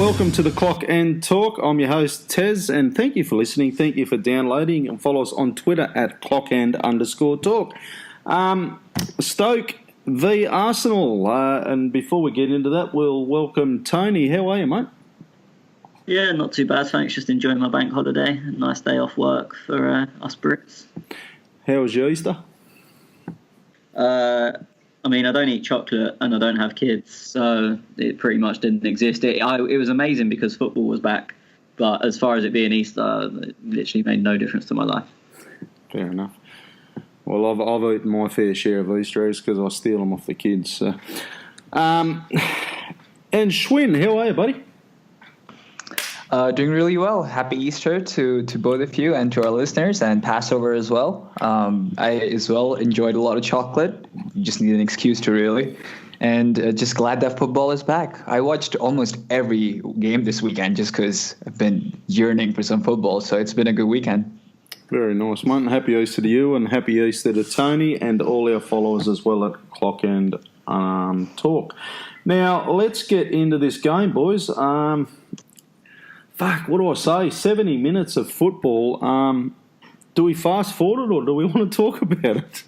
welcome to the Clock and Talk. I'm your host, Tez, and thank you for listening. Thank you for downloading, and follow us on Twitter at @clockand_talk. Stoke v Arsenal, and before we get into that, we'll welcome Tony. How are you, mate? Yeah, not too bad, thanks. Just enjoying my bank holiday. A nice day off work for us Brits. How was your Easter? I don't eat chocolate and I don't have kids, so it pretty much didn't exist. It was amazing because football was back, but as far as it being Easter, it literally made no difference to my life. Fair enough. Well, I've eaten my fair share of Easter eggs because I steal them off the kids. So. And Schwinn, how are you, buddy? Doing really well. Happy Easter to both of you and to our listeners, and Passover as well. I as well enjoyed a lot of chocolate. You just need an excuse to really. And just glad that football is back. I watched almost every game this weekend just because I've been yearning for some football. So it's been a good weekend. Very nice, mate. Happy Easter to you, and happy Easter to Tony and all our followers as well at Clock and Talk. Now, let's get into this game, boys. What do I say? 70 minutes of football. Do we fast forward it or do we want to talk about it?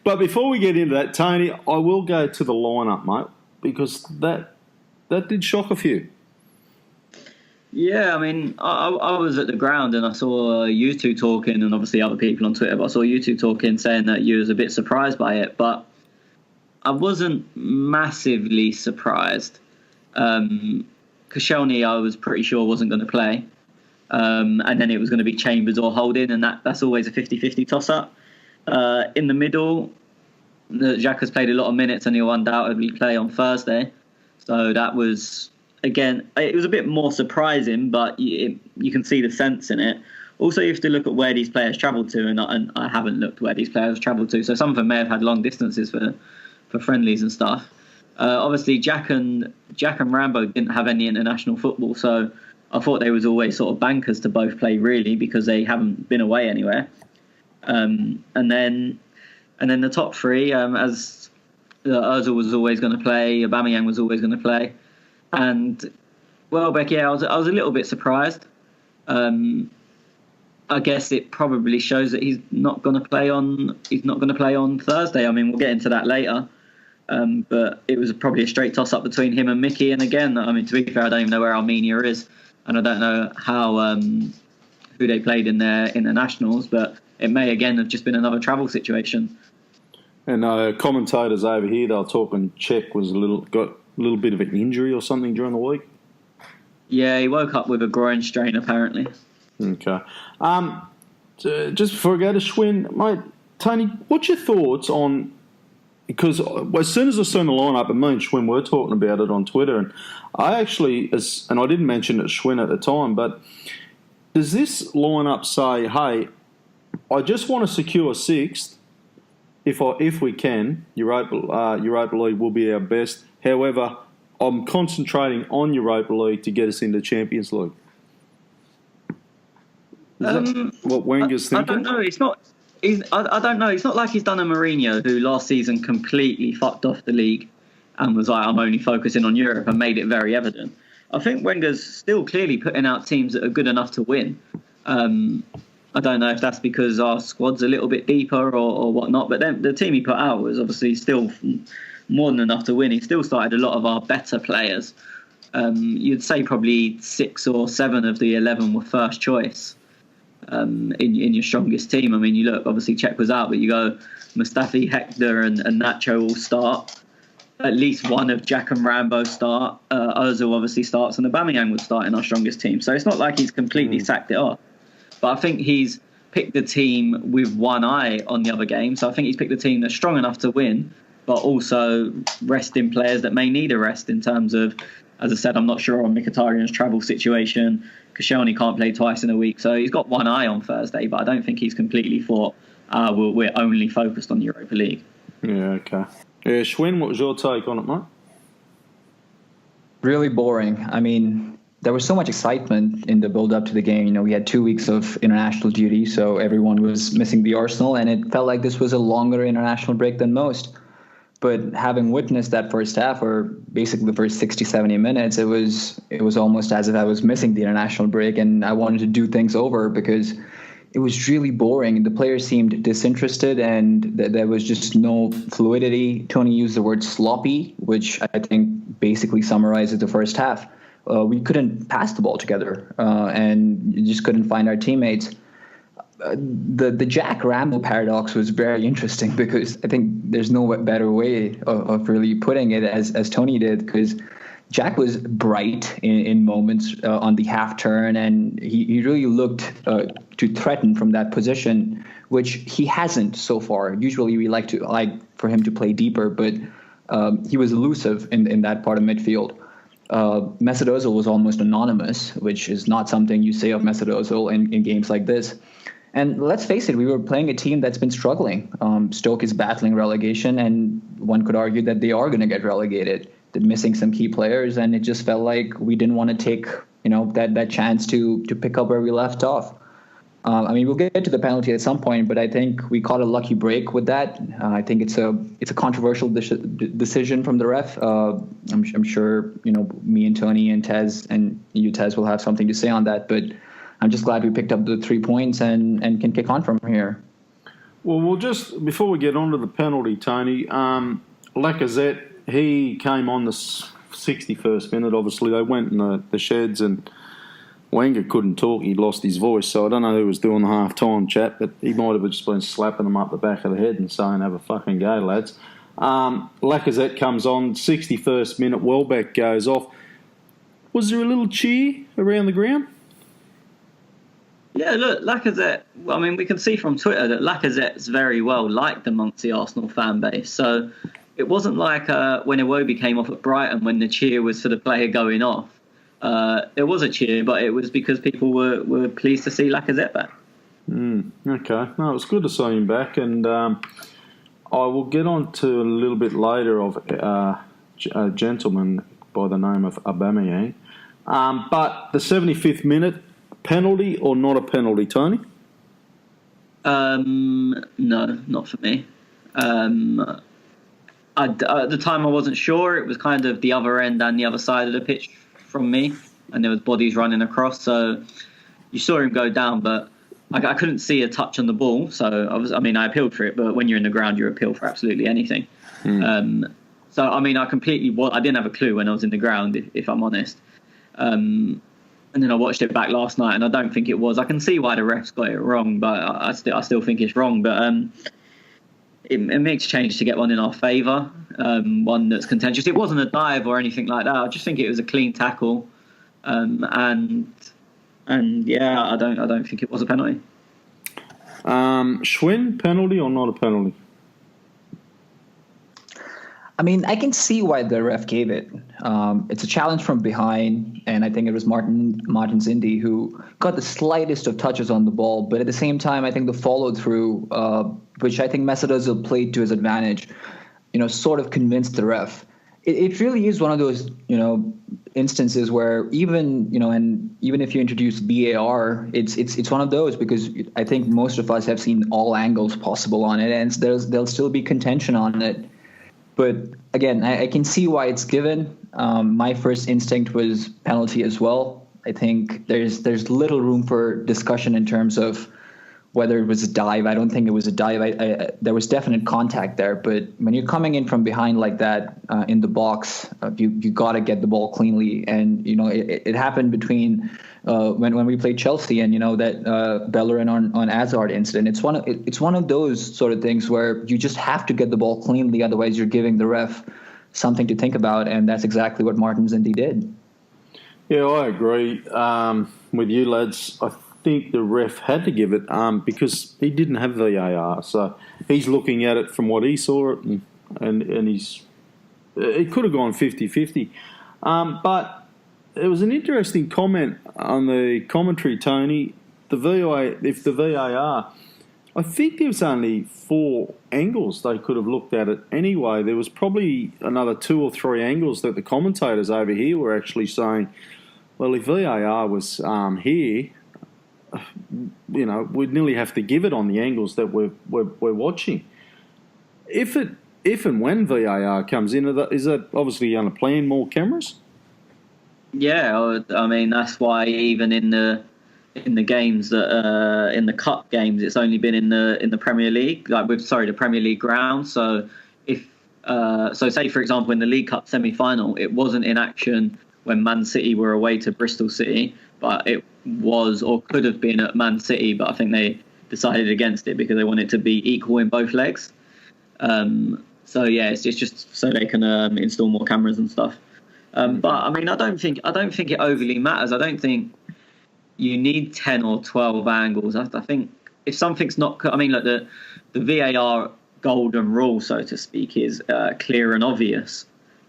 But before we get into that, Tony, I will go to the lineup, mate, because that did shock a few. Yeah, I was at the ground and I saw you two talking, and obviously other people on Twitter, but I saw you two talking, saying that you was a bit surprised by it, but I wasn't massively surprised. Koscielny, I was pretty sure wasn't going to play. And then it was going to be Chambers or Holding, and that's always a 50-50 toss-up. In the middle, Jack has played a lot of minutes and he'll undoubtedly play on Thursday. So that was, again, it was a bit more surprising, but you can see the sense in it. Also, you have to look at where these players travelled to, and I haven't looked where these players travelled to. So some of them may have had long distances for friendlies and stuff. Obviously, Jack and Rambo didn't have any international football, so I thought they was always sort of bankers to both play, really, because they haven't been away anywhere. And then the top three, as Ozil was always going to play, Aubameyang was always going to play, and Welbeck, yeah, I was a little bit surprised. I guess it probably shows that he's not going to play on Thursday. We'll get into that later. But it was probably a straight toss-up between him and Mickey. And again, to be fair, I don't even know where Armenia is. And I don't know how who they played in their internationals. But it may, again, have just been another travel situation. And commentators over here, they were talking Czech got a little bit of an injury or something during the week. Yeah, he woke up with a groin strain, apparently. Okay. Just before I go to Schwinn, mate, Tony, what's your thoughts on... Because as soon as I saw the lineup, and me and Schwinn were talking about it on Twitter, and I actually, and I didn't mention it to Schwinn at the time, but does this lineup say, hey, I just want to secure sixth, if we can, Europa League will be our best. However, I'm concentrating on Europa League to get us into Champions League. Is that what Wenger's thinking? I don't know. It's not... I don't know. It's not like he's done a Mourinho who last season completely fucked off the league and was like, I'm only focusing on Europe, and made it very evident. I think Wenger's still clearly putting out teams that are good enough to win. I don't know if that's because our squad's a little bit deeper or whatnot, but then the team he put out was obviously still more than enough to win. He still started a lot of our better players. You'd say probably 6 or 7 of the 11 were first choice. In your strongest team. You look, obviously Czech was out, but you go Mustafi, Hector and Nacho all start. At least one of Jack and Rambo start. Ozil obviously starts, and Aubameyang would start in our strongest team. So it's not like he's completely sacked it off. But I think he's picked the team with one eye on the other game. So I think he's picked a team that's strong enough to win, but also resting players that may need a rest in terms of, as I said, I'm not sure on Mkhitaryan's travel situation. Koscielny can't play twice in a week, so he's got one eye on Thursday, but I don't think he's completely thought we're only focused on the Europa League. Yeah, okay. Yeah, Schwinn, what was your take on it, mate? Really boring. There was so much excitement in the build-up to the game. We had 2 weeks of international duty, so everyone was missing the Arsenal, and it felt like this was a longer international break than most. But having witnessed that first half, or basically the first 60, 70 minutes, it was almost as if I was missing the international break and I wanted to do things over because it was really boring. The players seemed disinterested and there was just no fluidity. Tony used the word sloppy, which I think basically summarizes the first half. We couldn't pass the ball together and just couldn't find our teammates. The Jack Ramsey paradox was very interesting because I think there's no better way of really putting it as Tony did, because Jack was bright in moments on the half turn, and he really looked to threaten from that position, which he hasn't so far. Usually we like for him to play deeper, but he was elusive in that part of midfield. Mesut Ozil was almost anonymous, which is not something you say of Mesut Ozil in games like this. And let's face it, we were playing a team that's been struggling. Stoke is battling relegation, and one could argue that they are going to get relegated. They're missing some key players, and it just felt like we didn't want to take, that chance to pick up where we left off. We'll get to the penalty at some point, but I think we caught a lucky break with that. I think it's a controversial decision from the ref. I'm sure me and Tony and Tez and you, Tez, will have something to say on that, but I'm just glad we picked up the 3 points and can kick on from here. Well, we'll just, before we get on to the penalty, Tony, Lacazette, he came on the 61st minute. Obviously, they went in the sheds and Wenger couldn't talk. He'd lost his voice, so I don't know who was doing the half-time chat, but he might have just been slapping them up the back of the head and saying, have a fucking go, lads. Lacazette comes on, 61st minute, Welbeck goes off. Was there a little cheer around the ground? Yeah, look, Lacazette, we can see from Twitter that Lacazette's very well liked amongst the Arsenal fan base. So it wasn't like when Iwobi came off at Brighton when the cheer was for the player going off. There was a cheer, but it was because people were pleased to see Lacazette back. Okay. No, it was good to see him back. And I will get on to a little bit later of a gentleman by the name of Aubameyang. But the 75th minute, penalty or not a penalty, Tony? No, not for me. At the time, I wasn't sure. It was kind of the other end and the other side of the pitch from me, and there was bodies running across. So you saw him go down, but I couldn't see a touch on the ball. So I appealed for it. But when you're in the ground, you appeal for absolutely anything. I didn't have a clue when I was in the ground, if I'm honest. And then I watched it back last night, and I don't think it was. I can see why the refs got it wrong, but I still think it's wrong. But it makes change to get one in our favour, one that's contentious. It wasn't a dive or anything like that. I just think it was a clean tackle, and yeah, I don't think it was a penalty. Schwinn, penalty or not a penalty? I can see why the ref gave it. It's a challenge from behind, and I think it was Martin Zindi who got the slightest of touches on the ball. But at the same time, I think the follow-through, which I think Mesut Ozil played to his advantage, sort of convinced the ref. It really is one of those, instances where even if you introduce VAR, it's one of those, because I think most of us have seen all angles possible on it, and there'll still be contention on it. But again, I can see why it's given. My first instinct was penalty as well. I think there's little room for discussion in terms of whether it was a dive. I don't think it was a dive. There was definite contact there. But when you're coming in from behind like that in the box, you got to get the ball cleanly. And, it happened between when we played Chelsea and, that Bellerin on Hazard incident. It's one of those sort of things where you just have to get the ball cleanly. Otherwise, you're giving the ref something to think about. And that's exactly what Martin Zindi did. Yeah, I agree with you, lads. I think the ref had to give it because he didn't have VAR. So he's looking at it from what he saw it, and he's it could have gone 50-50. But it was an interesting comment on the commentary, Tony. The VAR, I think there was only 4 angles they could have looked at it anyway. There was probably another 2 or 3 angles that the commentators over here were actually saying, well, if VAR was here, we'd nearly have to give it on the angles that we're watching. If if and when VAR comes in, is that obviously going to plan more cameras? Yeah, I mean that's why even in the games that in the cup games, it's only been in the Premier League, the Premier League ground. So if say for example in the League Cup semi-final, it wasn't in action when Man City were away to Bristol City, but it was or could have been at Man City, but I think they decided against it because they want it to be equal in both legs. So yeah, it's just so they can install more cameras and stuff. But I mean, I don't think it overly matters. I don't think you need 10 or 12 angles. I think if something's not, I mean, like the VAR golden rule, so to speak, is clear and obvious.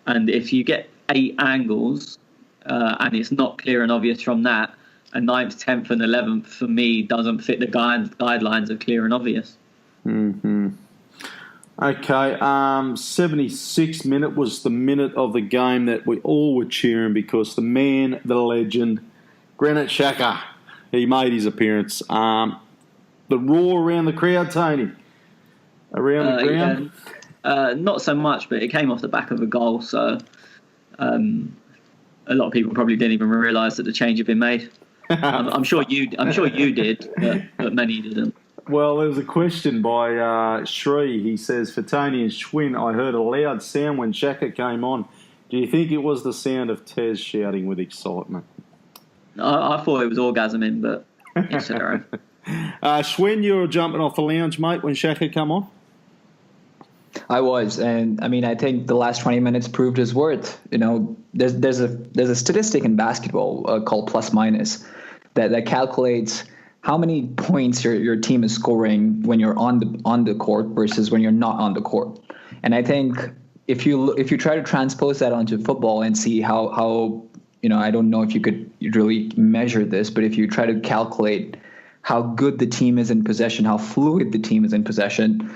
And if you get 8 angles and it's not clear and obvious from that, a 9th, 10th, and 11th for me doesn't fit the guidelines of clear and obvious. Mm-hmm. Okay, 76th minute was the minute of the game that we all were cheering because the man, the legend, Granit Xhaka, he made his appearance. The roar around the crowd, Tony, around the ground? Yeah. Not so much, but it came off the back of a goal, so a lot of people probably didn't even realise that the change had been made. I'm sure you did, but many didn't. Well, there was a question by Shree. He says, for Tony and Schwinn, I heard a loud sound when Xhaka came on. Do you think it was the sound of Tez shouting with excitement? I thought it was orgasming, but it's all right. Schwinn, you were jumping off the lounge, mate, when Xhaka come on? I was, and I mean, I think the last 20 minutes proved his worth. You know, there's a statistic in basketball called plus minus that calculates how many points your team is scoring when you're on the court versus when you're not on the court. And I think if you try to transpose that onto football and see how you know, I don't know if you could really measure this, but if you try to calculate how good the team is in possession, how fluid the team is in possession,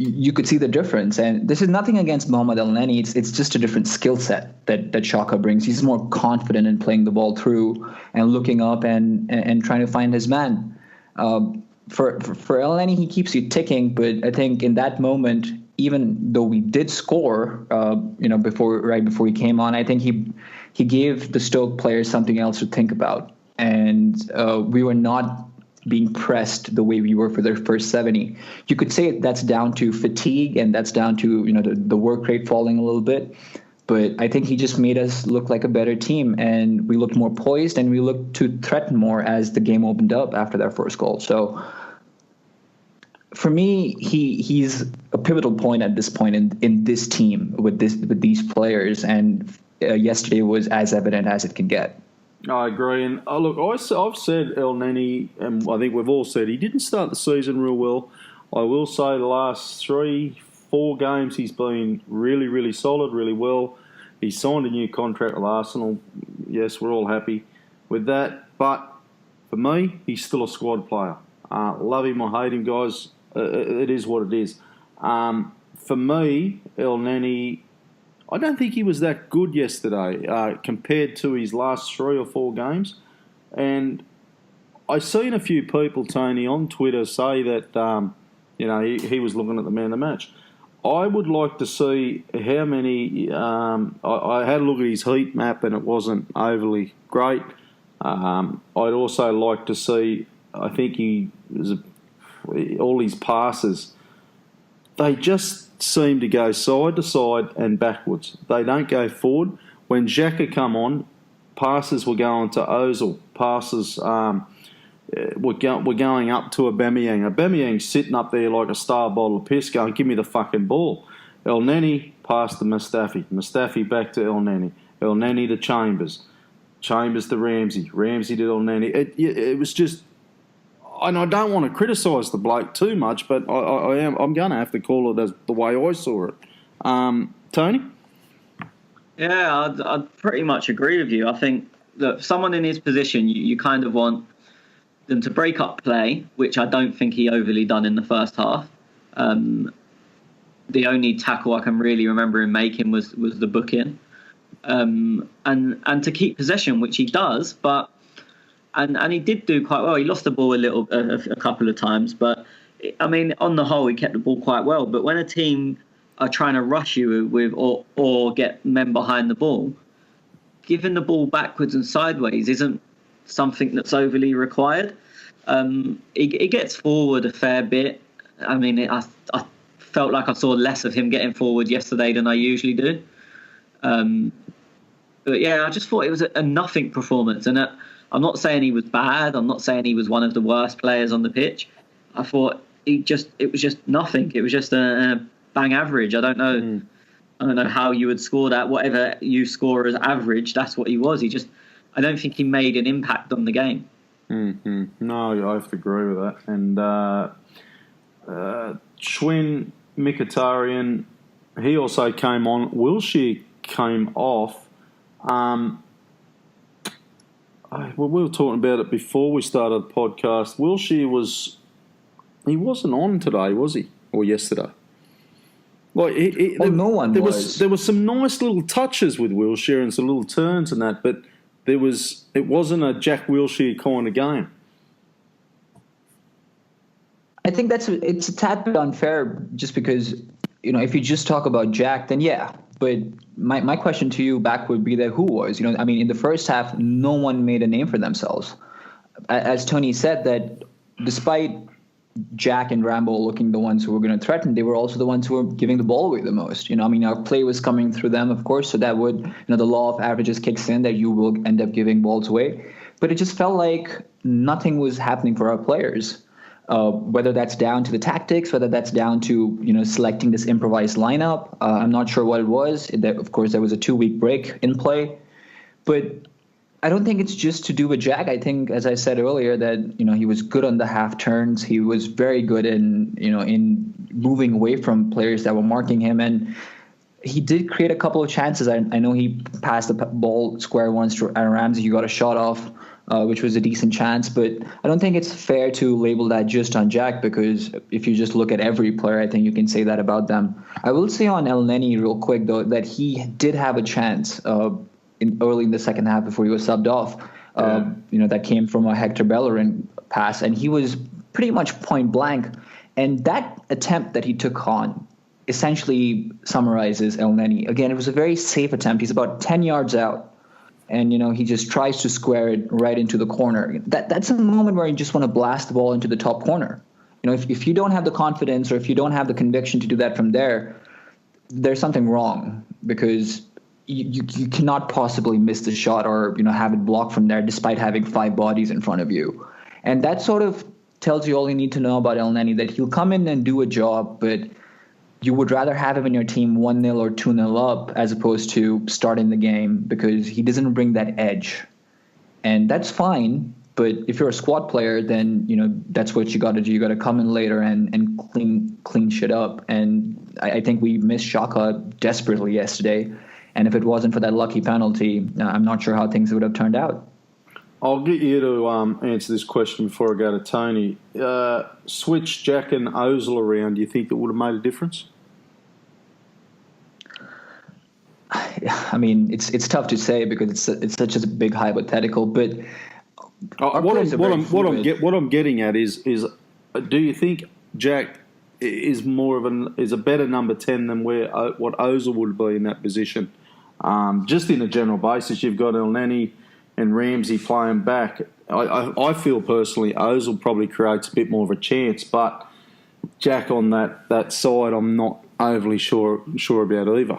you could see the difference. And this is nothing against Mohamed El-Neni. It's just a different skill set that Xhaka brings. He's more confident in playing the ball through and looking up and trying to find his man. For El-Neni, he keeps you ticking, but I think in that moment, even though we did score, right before he came on, I think he gave the Stoke players something else to think about. And we were not being pressed the way we were for their first 70. You could say that's down to fatigue and that's down to, you know, the work rate falling a little bit. But I think he just made us look like a better team, and we looked more poised and we looked to threaten more as the game opened up after that first goal. So for me, he's a pivotal point at this point in this team with these players, and yesterday was as evident as it can get. I agree. And look, I've said El-Neni, and I think we've all said he didn't start the season real well. I will say the last 3-4 games he's been really, really solid, really well. He signed a new contract with Arsenal. Yes, we're all happy with that. But for me, he's still a squad player. Love him or hate him, guys. It is what it is. For me, El-Neni, I don't think he was that good yesterday compared to his last 3 or 4 games. And I've seen a few people, Tony, on Twitter say that he was looking at the man of the match. I would like to see how many. I had a look at his heat map and it wasn't overly great. I'd also like to see. I think all his passes, they just seem to go side to side and backwards. They don't go forward. When Xhaka come on, passes were going to Ozil. Passes were going up to Aubameyang. Aubameyang's sitting up there like a star bottle of piss going, give me the fucking ball. El-Neni passed to Mustafi. Mustafi back to El-Neni. El-Neni to Chambers. Chambers to Ramsey. Ramsey to El-Neni. It was just... And I don't want to criticise the bloke too much, but I'm going to have to call it as the way I saw it. Tony? Yeah, I'd pretty much agree with you. I think that someone in his position, you kind of want them to break up play, which I don't think he overly done in the first half. The only tackle I can really remember him making was the booking. And to keep possession, which he does, but... And he did do quite well. He lost the ball a couple of times, but I mean, on the whole, he kept the ball quite well. But when a team are trying to rush you with or get men behind the ball, giving the ball backwards and sideways isn't something that's overly required. He gets forward a fair bit. I mean, I felt like I saw less of him getting forward yesterday than I usually do. But yeah, I just thought it was a nothing performance. And I'm not saying he was bad. I'm not saying he was one of the worst players on the pitch. I thought it was just nothing. It was just a bang average. I don't know. I don't know how you would score that. Whatever you score as average, that's what he was. I don't think he made an impact on the game. Mm-hmm. No, I have to agree with that. And Schwinn, Mkhitaryan, he also came on. Wilshere came off. We were talking about it before we started the podcast. Wilshere wasn't on today, was he? Or yesterday? Like no one was. There was some nice little touches with Wilshere and some little turns and that, but it wasn't a Jack Wilshere kind of game. I think it's a tad bit unfair, just because, if you just talk about Jack, then yeah. But my question to you back would be that who was? I mean, in the first half, no one made a name for themselves. As Tony said, that despite Jack and Rambo looking the ones who were going to threaten, they were also the ones who were giving the ball away the most. Our play was coming through them, of course, so that would, the law of averages kicks in, that you will end up giving balls away. But it just felt like nothing was happening for our players. Whether that's down to the tactics, whether that's down to, selecting this improvised lineup. I'm not sure what it was. Of course, there was a 2-week break in play. But I don't think it's just to do with Jack. I think, as I said earlier, that, he was good on the half turns. He was very good in moving away from players that were marking him. And he did create a couple of chances. I know he passed the ball square once to Ramsey. He got a shot off, which was a decent chance. But I don't think it's fair to label that just on Jack, because if you just look at every player, I think you can say that about them. I will say on El Neni real quick, though, that he did have a chance early in the second half before he was subbed off. That came from a Hector Bellerin pass, and he was pretty much point blank. And that attempt that he took on essentially summarizes El Neni. Again, it was a very safe attempt. He's about 10 yards out. And, he just tries to square it right into the corner. That's a moment where you just want to blast the ball into the top corner. If you don't have the confidence, or if you don't have the conviction to do that from there, there's something wrong, because you cannot possibly miss the shot or, have it blocked from there despite having 5 bodies in front of you. And that sort of tells you all you need to know about El Neni, that he'll come in and do a job, but you would rather have him in your team 1-0 or 2-0 up as opposed to starting the game, because he doesn't bring that edge. And that's fine, but if you're a squad player, then, that's what you got to do. You got to come in later and clean shit up. And I think we missed Xhaka desperately yesterday. And if it wasn't for that lucky penalty, I'm not sure how things would have turned out. I'll get you to answer this question before I go to Tony. Switch Jack and Ozil around, do you think it would have made a difference? I mean, it's tough to say, because it's such a big hypothetical. But what I'm getting at is do you think Jack is is a better number 10 than what Ozil would be in that position? Just in a general basis, you've got El Neni and Ramsey playing back. I feel personally Ozil probably creates a bit more of a chance, but Jack on that side, I'm not overly sure about either.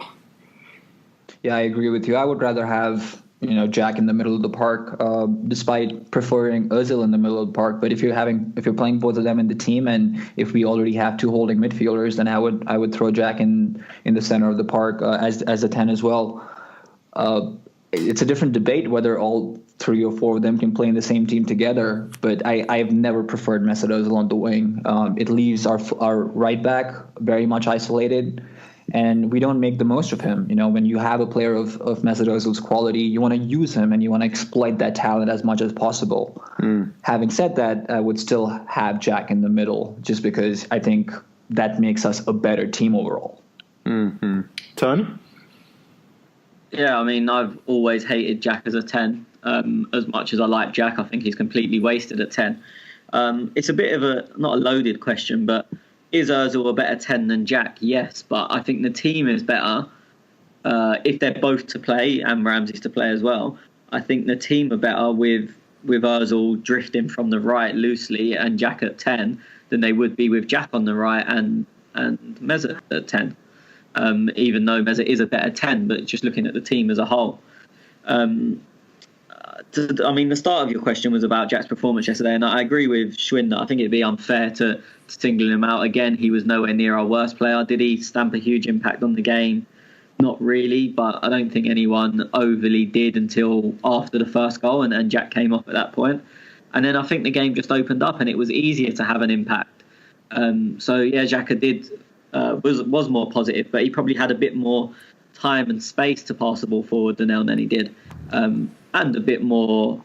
Yeah, I agree with you. I would rather have Jack in the middle of the park, despite preferring Ozil in the middle of the park. But if you're playing both of them in the team, and if we already have 2 holding midfielders, then I would throw Jack in the center of the park as a 10 as well. It's a different debate whether all 3 or 4 of them can play in the same team together, but I've never preferred Mesut Ozil on the wing. It leaves our right back very much isolated, and we don't make the most of him. When you have a player of Mesut Ozil's quality, you want to use him and you want to exploit that talent as much as possible. Having said that, I would still have Jack in the middle, just because I think that makes us a better team overall. Mm-hmm. Tony? Yeah, I mean, I've always hated Jack as a 10. As much as I like Jack, I think he's completely wasted at 10. It's a bit of not a loaded question, but is Ozil a better 10 than Jack? Yes, but I think the team is better if they're both to play and Ramsey's to play as well. I think the team are better with Ozil drifting from the right loosely and Jack at 10 than they would be with Jack on the right and Meza at 10. Even though Meza is a better 10, but just looking at the team as a whole. The start of your question was about Jack's performance yesterday, and I agree with Schwinn that I think it'd be unfair to single him out again. He was nowhere near our worst player. Did he stamp a huge impact on the game? Not really, but I don't think anyone overly did until after the first goal, and Jack came off at that point. And then I think the game just opened up, and it was easier to have an impact. Xhaka was more positive, but he probably had a bit more time and space to pass the ball forward than Elneny did. And a bit more,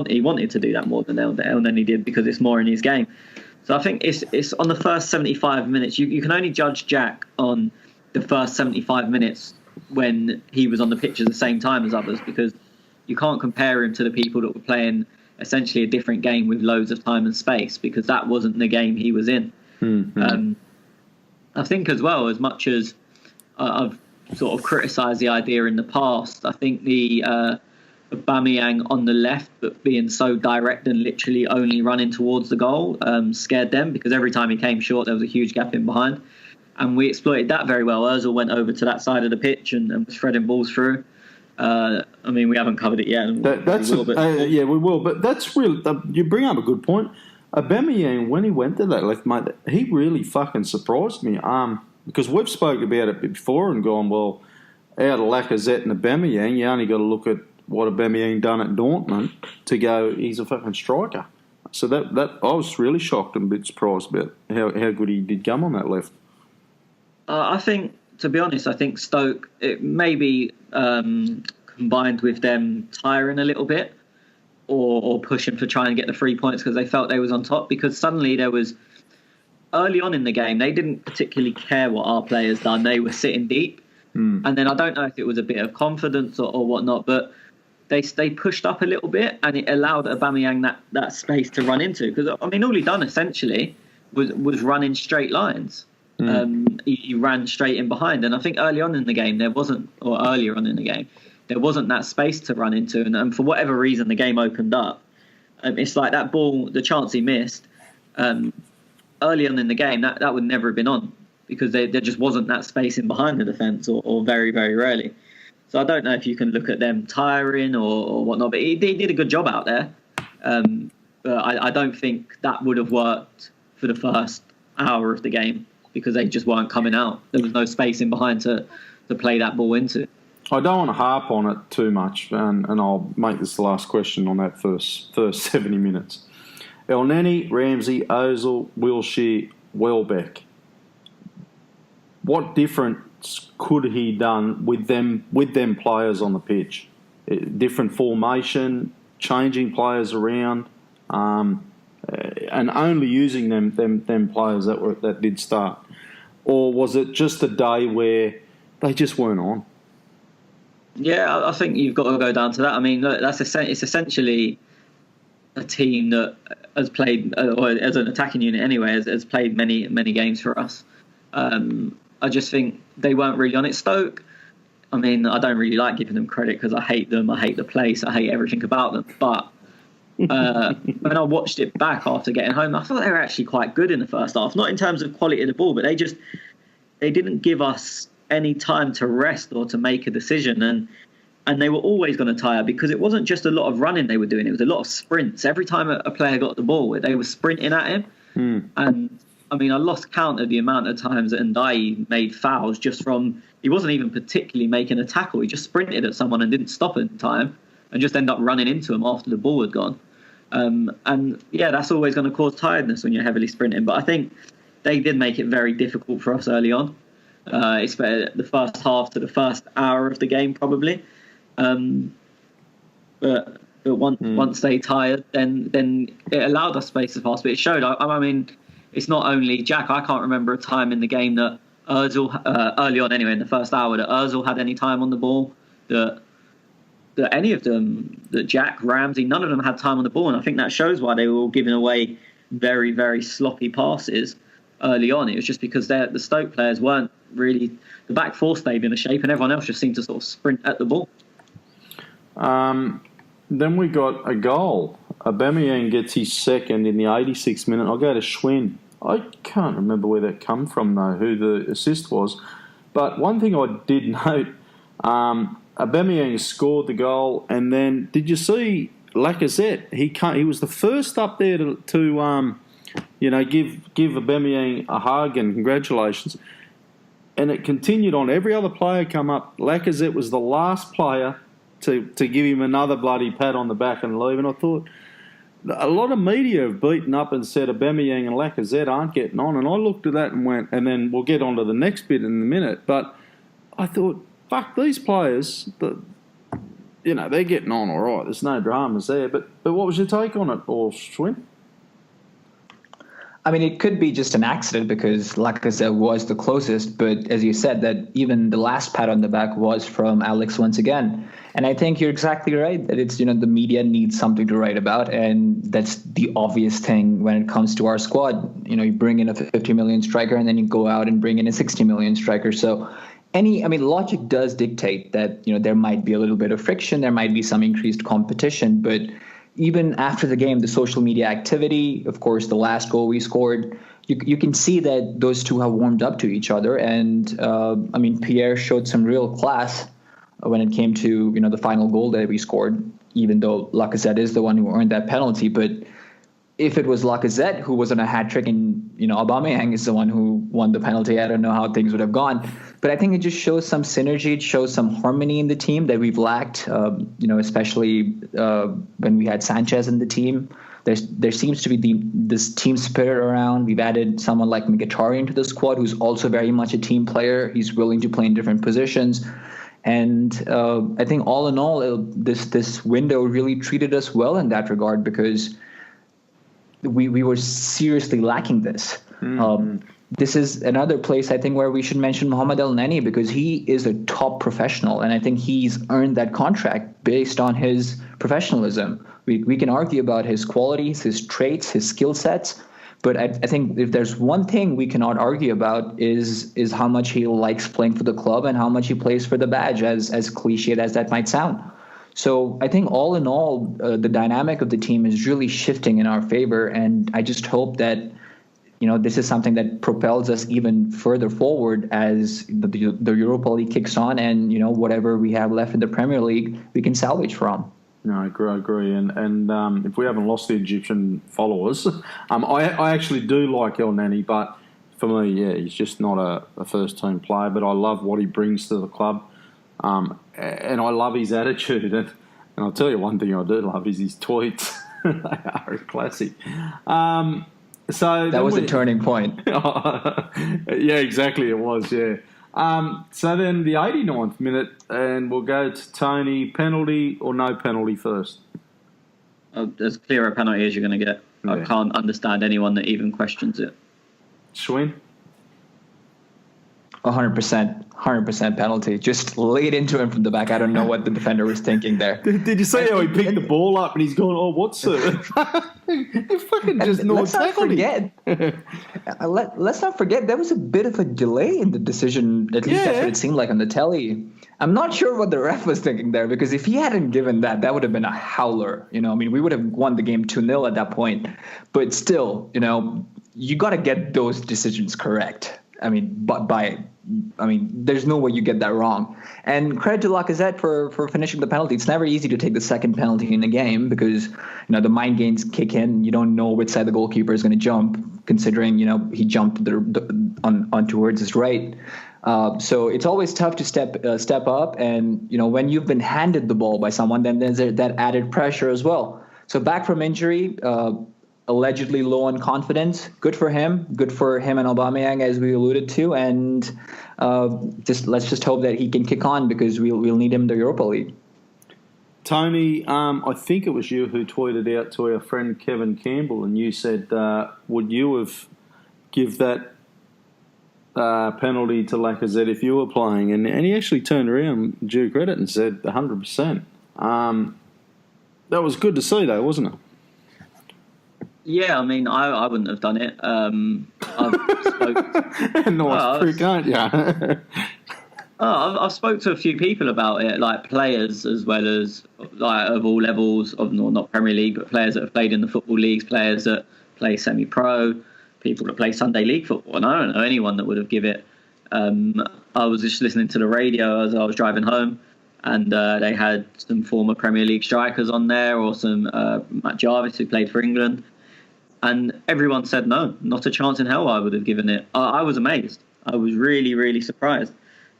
he wanted to do that more than Elneny did because it's more in his game. So I think it's on the first 75 minutes. You can only judge Jack on the first 75 minutes when he was on the pitch at the same time as others, because you can't compare him to the people that were playing essentially a different game with loads of time and space, because that wasn't the game he was in. Mm-hmm. I think as well, as much as I've sort of criticised the idea in the past, I think the Aubameyang on the left, but being so direct and literally only running towards the goal, scared them, because every time he came short, there was a huge gap in behind. And we exploited that very well. Ozil went over to that side of the pitch and was threading balls through. We haven't covered it yet. We will. But that's real. You bring up a good point. Aubameyang, when he went to that left, mate, he really fucking surprised me. Because we've spoken about it before and gone, well, out of Lacazette and Aubameyang, you only got to look at what Aubameyang done at Dortmund to go, he's a fucking striker. So that I was really shocked and a bit surprised about how good he did come on that left. I think, to be honest, Stoke, it maybe combined with them tiring a little bit or pushing for trying to get the 3 points because they felt they was on top, because suddenly there was, early on in the game, they didn't particularly care what our players done. They were sitting deep. And then I don't know if it was a bit of confidence or whatnot, but they pushed up a little bit and it allowed Aubameyang that space to run into. Because, all he done essentially was run in straight lines. He ran straight in behind, and I think earlier on in the game there wasn't that space to run into, and for whatever reason the game opened up. It's like that ball, the chance he missed early on in the game, that would never have been on, because there just wasn't that space in behind the defence, or very, very rarely. So I don't know if you can look at them tiring or whatnot, but he did a good job out there. But I don't think that would have worked for the first hour of the game, because they just weren't coming out. There was no space in behind to play that ball into. I don't want to harp on it too much, and I'll make this the last question on that first 70 minutes. Elneny, Ramsey, Ozil, Wilshere, Welbeck. What difference could he done with them players on the pitch? Different formation, changing players around, and only using them players that did start, or was it just a day where they just weren't on? Yeah, I think you've got to go down to that. Look, it's essentially a team that has played, or as an attacking unit anyway, has played many games for us. I just think they weren't really on it. Stoke, I don't really like giving them credit because I hate them, I hate the place, I hate everything about them. But when I watched it back after getting home, I thought they were actually quite good in the first half. Not in terms of quality of the ball, but they didn't give us any time to rest or to make a decision. And they were always going to tire, because it wasn't just a lot of running they were doing, it was a lot of sprints. Every time a player got the ball, they were sprinting at him. And I lost count of the amount of times that Ndiaye made fouls just from, he wasn't even particularly making a tackle. He just sprinted at someone and didn't stop in time and just ended up running into him after the ball had gone. That's always going to cause tiredness when you're heavily sprinting. But I think they did make it very difficult for us early on. It's the first half to the first hour of the game, probably. But once they tired, then it allowed us space to pass. But it showed. It's not only Jack. I can't remember a time in the game that Ozil, early on anyway, in the first hour, that Ozil had any time on the ball. That any of them, that Jack, Ramsey, none of them had time on the ball. And I think that shows why they were all giving away very, very sloppy passes. early on. It was just because the Stoke players weren't really, the back four stayed in a shape, and everyone else just seemed to sort of sprint at the ball. Then we got a goal. Aubameyang gets his second in the 86th minute. I'll go to Schwinn. I can't remember where that come from, though, who the assist was. But one thing I did note, Aubameyang scored the goal, and then did you see Lacazette? He was the first up there to give Aubameyang a hug and congratulations. And it continued on. Every other player come up. Lacazette was the last player to give him another bloody pat on the back and leave. And I thought, a lot of media have beaten up and said Aubameyang and Lacazette aren't getting on. And I looked at that and went, and then we'll get on to the next bit in a minute. But I thought, fuck, these players, they're getting on all right. There's no dramas there. But what was your take on it, or Schwinn? I mean, it could be just an accident because Lacazette was the closest, but as you said, that even the last pat on the back was from Alex once again. And I think you're exactly right that it's, the media needs something to write about, and that's the obvious thing when it comes to our squad. You bring in a 50 million striker and then you go out and bring in a 60 million striker. So logic does dictate that, there might be a little bit of friction, there might be some increased competition, but even after the game, the social media activity, of course, the last goal we scored, you can see that those two have warmed up to each other. And, Pierre showed some real class when it came to, the final goal that we scored, even though Lacazette is the one who earned that penalty. But if it was Lacazette who was on a hat trick and, Aubameyang is the one who won the penalty, I don't know how things would have gone. But I think it just shows some synergy. It shows some harmony in the team that we've lacked, especially when we had Sanchez in the team. There seems to be this team spirit around. We've added someone like Mkhitaryan to the squad, who's also very much a team player. He's willing to play in different positions. And I think all in all, this window really treated us well in that regard because we were seriously lacking this. This is another place, I think, where we should mention Mohamed El Neni because he is a top professional, and I think he's earned that contract based on his professionalism. We can argue about his qualities, his traits, his skill sets, but I think if there's one thing we cannot argue about is how much he likes playing for the club and how much he plays for the badge, as cliched as that might sound. So I think all in all, the dynamic of the team is really shifting in our favor, and I just hope that this is something that propels us even further forward as the Europa League kicks on, and whatever we have left in the Premier League, we can salvage from. No, I agree. And if we haven't lost the Egyptian followers, I actually do like El Neni, but for me, yeah, he's just not a first-team player. But I love what he brings to the club, and I love his attitude. And I'll tell you one thing I do love is his tweets. They are a classic. So that was a turning point. Yeah, exactly. It was, yeah. So then the 89th minute, and we'll go to Tony, penalty or no penalty first? As clear a penalty as you're going to get. Yeah. I can't understand anyone that even questions it. Schwinn? 100% penalty. Just laid into him from the back. I don't know what the defender was thinking there. Did you see how he picked the ball up and he's going, oh, what's it? He fucking just let's not forget. Let's not forget there was a bit of a delay in the decision. At least that's what it seemed like on the telly. I'm not sure what the ref was thinking there because if he hadn't given that would have been a howler. We would have won the game 2-0 at that point. But still, you got to get those decisions correct. There's no way you get that wrong. And credit to Lacazette for finishing the penalty. It's never easy to take the second penalty in a game because, the mind games kick in. You don't know which side the goalkeeper is going to jump, considering, he jumped on towards his right. So it's always tough to step up. And, when you've been handed the ball by someone, then there's that added pressure as well. So back from injury, allegedly low on confidence. Good for him and Aubameyang, as we alluded to, and let's just hope that he can kick on because we'll need him in the Europa League. Tony, I think it was you who tweeted out to our friend Kevin Campbell, and you said, "Would you have give that penalty to Lacazette if you were playing?" And he actually turned around, due credit, and said 100%. That was good to see, though, wasn't it? Yeah, I mean, I wouldn't have done it. I've spoke. Nice prick, aren't you? I've spoke to a few people about it, like players as well as like of all levels of not Premier League, but players that have played in the football leagues, players that play semi-pro, people that play Sunday League football, and I don't know anyone that would have give it. I was just listening to the radio as I was driving home, and they had some former Premier League strikers on there, or some Matt Jarvis who played for England. And everyone said no, not a chance in hell I would have given it. I was amazed. I was really, really surprised.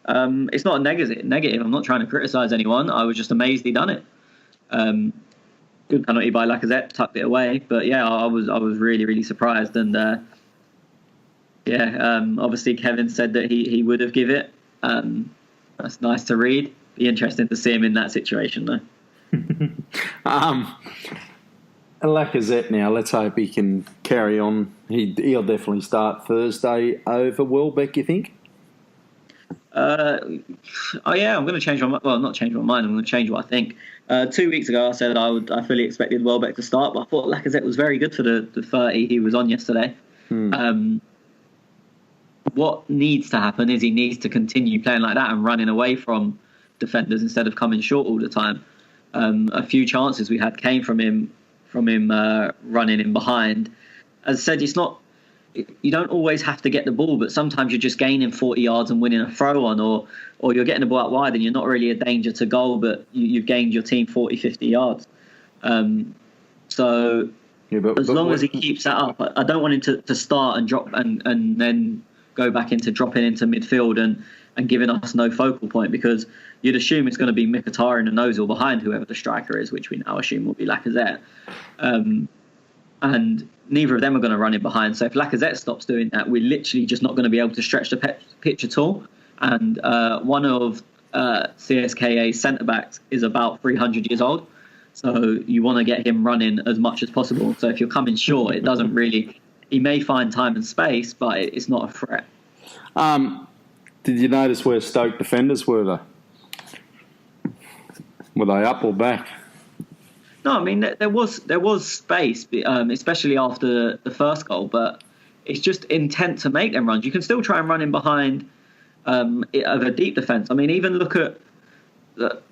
It's not a negative. I'm not trying to criticise anyone. I was just amazed he done it. Good penalty by Lacazette, tucked it away. But yeah, I was really, really surprised. And obviously Kevin said that he would have give it. That's nice to read. Be interesting to see him in that situation though. Lacazette now, let's hope he can carry on. He'll definitely start Thursday over Welbeck, you think? I'm going to change my mind. Well, not change my mind. I'm going to change what I think. 2 weeks ago, I said I fully expected Welbeck to start, but I thought Lacazette was very good for the 30 he was on yesterday. What needs to happen is he needs to continue playing like that and running away from defenders instead of coming short all the time. A few chances we had came from him running in behind. As I said, it's not. You don't always have to get the ball, but sometimes you're just gaining 40 yards and winning a throw on, or you're getting the ball out wide and you're not really a danger to goal, but you've gained your team 40, 50 yards. As long as he keeps that up, I don't want him to start and drop and then go back into dropping into midfield and giving us no focal point, because you'd assume it's going to be Mkhitaryan and Ozil behind whoever the striker is, which we now assume will be Lacazette. And neither of them are going to run in behind. So if Lacazette stops doing that, we're literally just not going to be able to stretch the pitch at all. And one of CSKA's centre-backs is about 300 years old. So you want to get him running as much as possible. So if you're coming short, it doesn't really... He may find time and space, but it's not a threat. Did you notice where Stoke defenders were, though? Were they up or back? No, I mean, there was space, especially after the first goal, but it's just intent to make them runs. You can still try and run in behind of a deep defence. I mean, even look at...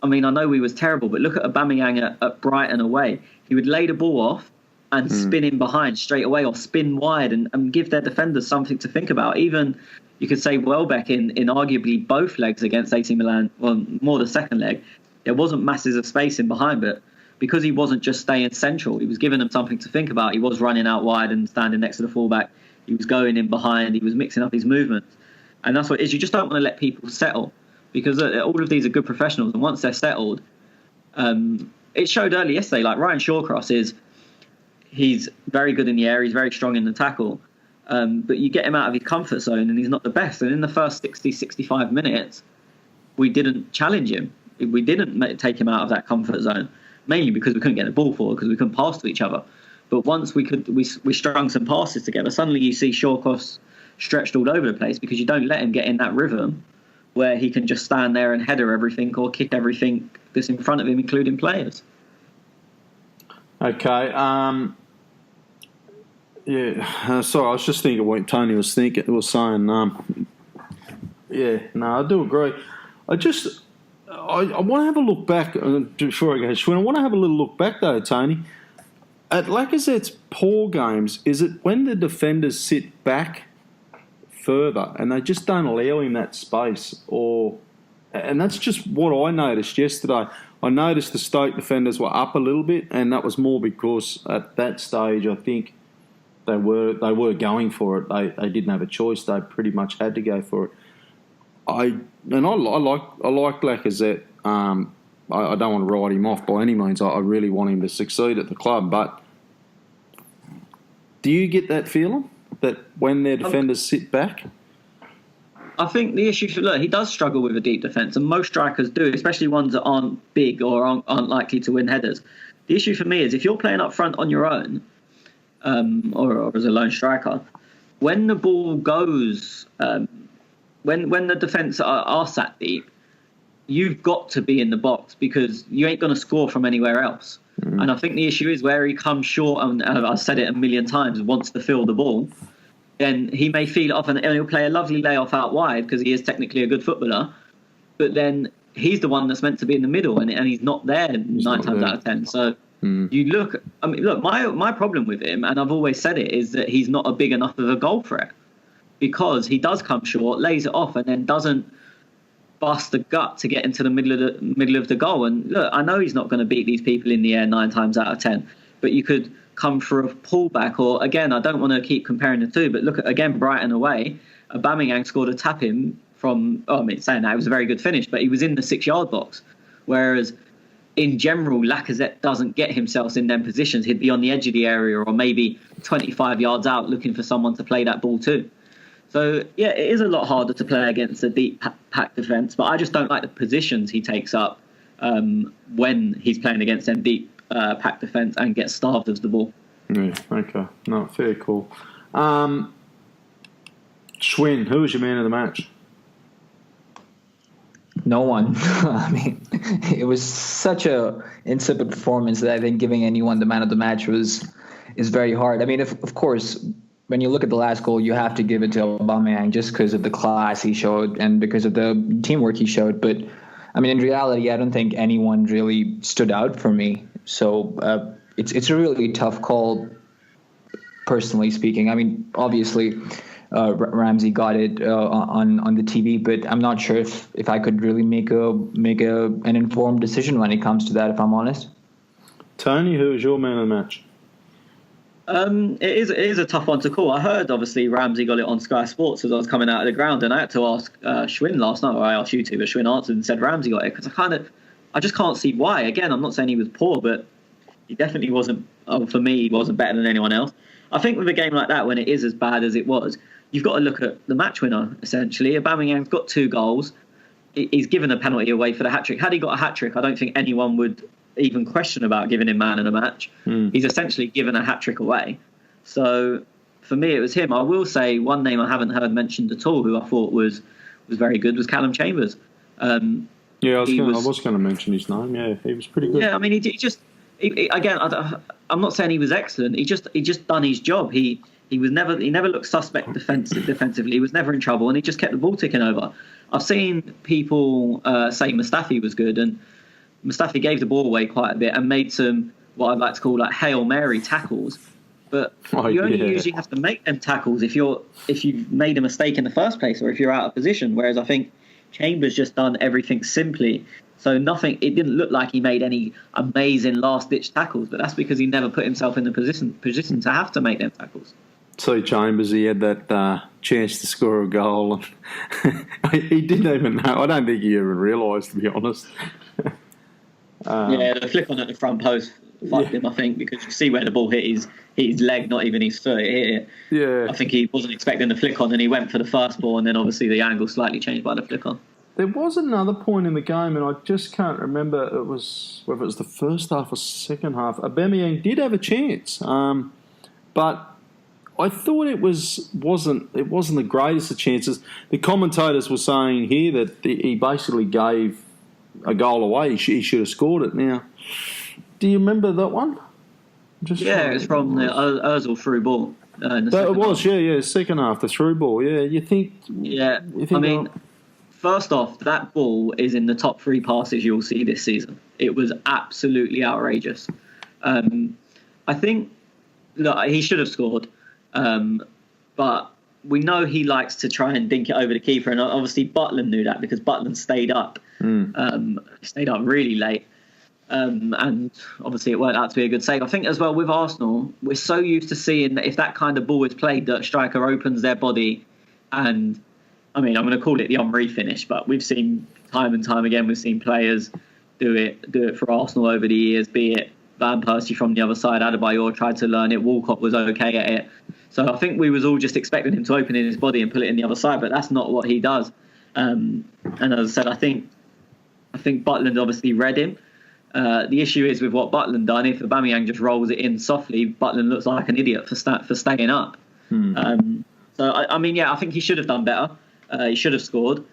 I know we was terrible, but look at Aubameyang at Brighton away. He would lay the ball off and spin in behind straight away, or spin wide and give their defenders something to think about. Even, you could say, Welbeck in arguably both legs against AC Milan, well, more the second leg, there wasn't masses of space in behind, but because he wasn't just staying central, he was giving them something to think about. He was running out wide and standing next to the fullback. He was going in behind. He was mixing up his movements. And that's what it is. You just don't want to let people settle, because all of these are good professionals. And once they're settled, it showed early yesterday, like Ryan Shawcross he's very good in the air. He's very strong in the tackle. But you get him out of his comfort zone and he's not the best. And in the first 60, 65 minutes, we didn't challenge him. We didn't take him out of that comfort zone, mainly because we couldn't get the ball forward, because we couldn't pass to each other. But once we strung some passes together, suddenly you see Shawcross stretched all over the place, because you don't let him get in that rhythm where he can just stand there and header everything or kick everything that's in front of him, including players. Okay. Sorry, I was just thinking what Tony was saying. I do agree. I want to have a look back before I go Schwinn. I want to have a little look back though, Tony. At Lacazette's poor games, is it when the defenders sit back further and they just don't allow him that space, and that's just what I noticed yesterday. I noticed the Stoke defenders were up a little bit, and that was more because at that stage I think they were going for it. They didn't have a choice. They pretty much had to go for it. I like Lacazette. I don't want to write him off by any means. I really want him to succeed at the club. But do you get that feeling that when their defenders sit back? I think the issue, he does struggle with a deep defence, and most strikers do, especially ones that aren't big or aren't likely to win headers. The issue for me is if you're playing up front on your own, or as a lone striker, when the ball goes, when the defence are sat deep, you've got to be in the box, because you ain't going to score from anywhere else. And I think the issue is where he comes short, and I've said it a million times, wants to fill the ball, then he may feel it off and he'll play a lovely layoff out wide because he is technically a good footballer. But then he's the one that's meant to be in the middle, and he's not there nine times out of 10. So you look, my problem with him, and I've always said it, is that he's not a big enough of a goal threat, because he does come short, lays it off, and then doesn't bust the gut to get into the middle of the goal. And look, I know he's not going to beat these people in the air 9 times out of 10, but you could come for a pullback, or again, I don't want to keep comparing the two, but look at, again, Brighton away. Aubameyang scored a tap in from, saying that, it was a very good finish, but he was in the 6-yard box. Whereas in general, Lacazette doesn't get himself in them positions. He'd be on the edge of the area, or maybe 25 yards out looking for someone to play that ball to. So, yeah, it is a lot harder to play against a deep pack defence, but I just don't like the positions he takes up when he's playing against them deep pack defence and gets starved of the ball. Yeah, okay. No, fair call. Schwinn, who was your man of the match? No one. I mean, it was such a insipid performance that I think giving anyone the man of the match is very hard. I mean, of course, when you look at the last goal, you have to give it to Aubameyang just because of the class he showed and because of the teamwork he showed. But, I mean, in reality, I don't think anyone really stood out for me. So it's a really tough call, personally speaking. I mean, obviously, Ramsey got it on the TV, but I'm not sure if I could really make an informed decision when it comes to that, if I'm honest. Tony, who was your man of the match? It is a tough one to call. I heard, obviously, Ramsey got it on Sky Sports as I was coming out of the ground, and I had to ask Schwinn last night, or I asked you to, but Schwinn answered and said Ramsey got it, because I just can't see why. Again, I'm not saying he was poor, but he definitely wasn't, for me, he wasn't better than anyone else. I think with a game like that, when it is as bad as it was, you've got to look at the match winner, essentially. Aubameyang's got 2 goals. He's given a penalty away for the hat-trick. Had he got a hat-trick, I don't think anyone would even question about giving him man of the match. He's essentially given a hat-trick away. So for me, it was him. I will say one name I haven't heard mentioned at all, who I thought was very good, was Callum Chambers. I was going to mention his name. Yeah, he was pretty good. Yeah, I mean, again, I'm not saying he was excellent. He just done his job. He never looked suspect defensively. He was never in trouble, and he just kept the ball ticking over. I've seen people say Mustafi was good, and Mustafi gave the ball away quite a bit and made some, what I'd like to call, like, Hail Mary tackles. But you only usually have to make them tackles if you've made a mistake in the first place, or if you're out of position. Whereas I think Chambers just done everything simply. So it didn't look like he made any amazing last-ditch tackles, but that's because he never put himself in the position to have to make them tackles. So Chambers, he had that chance to score a goal. He didn't even know. I don't think he even realised, to be honest. The flick on at the front post fucked him, I think, because you see where the ball hit his leg, not even his foot. It hit it. Yeah. I think he wasn't expecting the flick on, and he went for the first ball, and then obviously the angle slightly changed by the flick on. There was another point in the game, and I just can't remember whether it was the first half or second half. Aubameyang did have a chance, but I thought it wasn't the greatest of chances. The commentators were saying here that he basically gave a goal away. He should have scored it. Now, do you remember that one? It was from the Ozil through ball. Second half, the through ball. Yeah, you think? Yeah, I mean, first off, that ball is in the top 3 passes you'll see this season. It was absolutely outrageous. I think he should have scored, but we know he likes to try and dink it over the keeper, and obviously Butland knew that because Butland stayed up. Stayed up really late. And obviously it worked out to be a good save. I think as well with Arsenal, we're so used to seeing that if that kind of ball is played, that striker opens their body, and I mean, I'm going to call it the Henry finish, but we've seen time and time again, we've seen players do it for Arsenal over the years, be it Van Persie from the other side, Adebayor tried to learn it, Walcott was okay at it. So I think we was all just expecting him to open in his body and pull it in the other side, but that's not what he does. And as I said, I think Butland obviously read him. The issue is with what Butland done. If Aubameyang just rolls it in softly, Butland looks like an idiot for staying up. So I think he should have done better. He should have scored.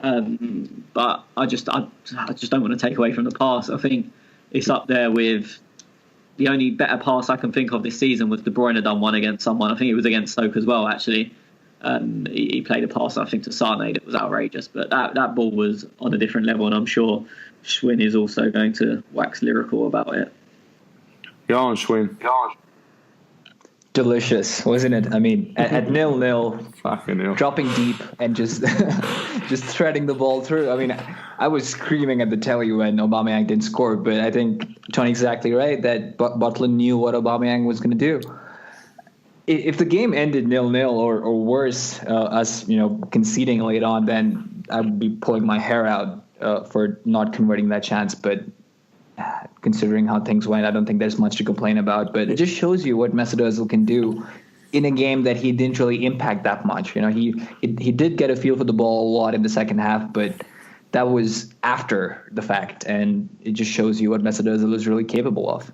But I just don't want to take away from the pass. I think it's up there with the only better pass I can think of this season was De Bruyne done one against someone. I think it was against Stoke as well, actually. He played a pass, I think, to Sane that was outrageous. But that ball was on a different level, and I'm sure Schwinn is also going to wax lyrical about it. Go on, Schwinn. Go on. Delicious, wasn't it? I mean, at 0-0, fucking hell, dropping deep and just just threading the ball through. I mean, I was screaming at the telly when Aubameyang didn't score, but I think Tony's exactly right that Butland knew what Aubameyang was going to do. If the game ended 0-0 or worse, us conceding late on, then I would be pulling my hair out for not converting that chance. But considering how things went, I don't think there's much to complain about. But it just shows you what Mesut Ozil can do in a game that he didn't really impact that much. He did get a feel for the ball a lot in the second half, but that was after the fact, and it just shows you what Mesut Ozil is really capable of.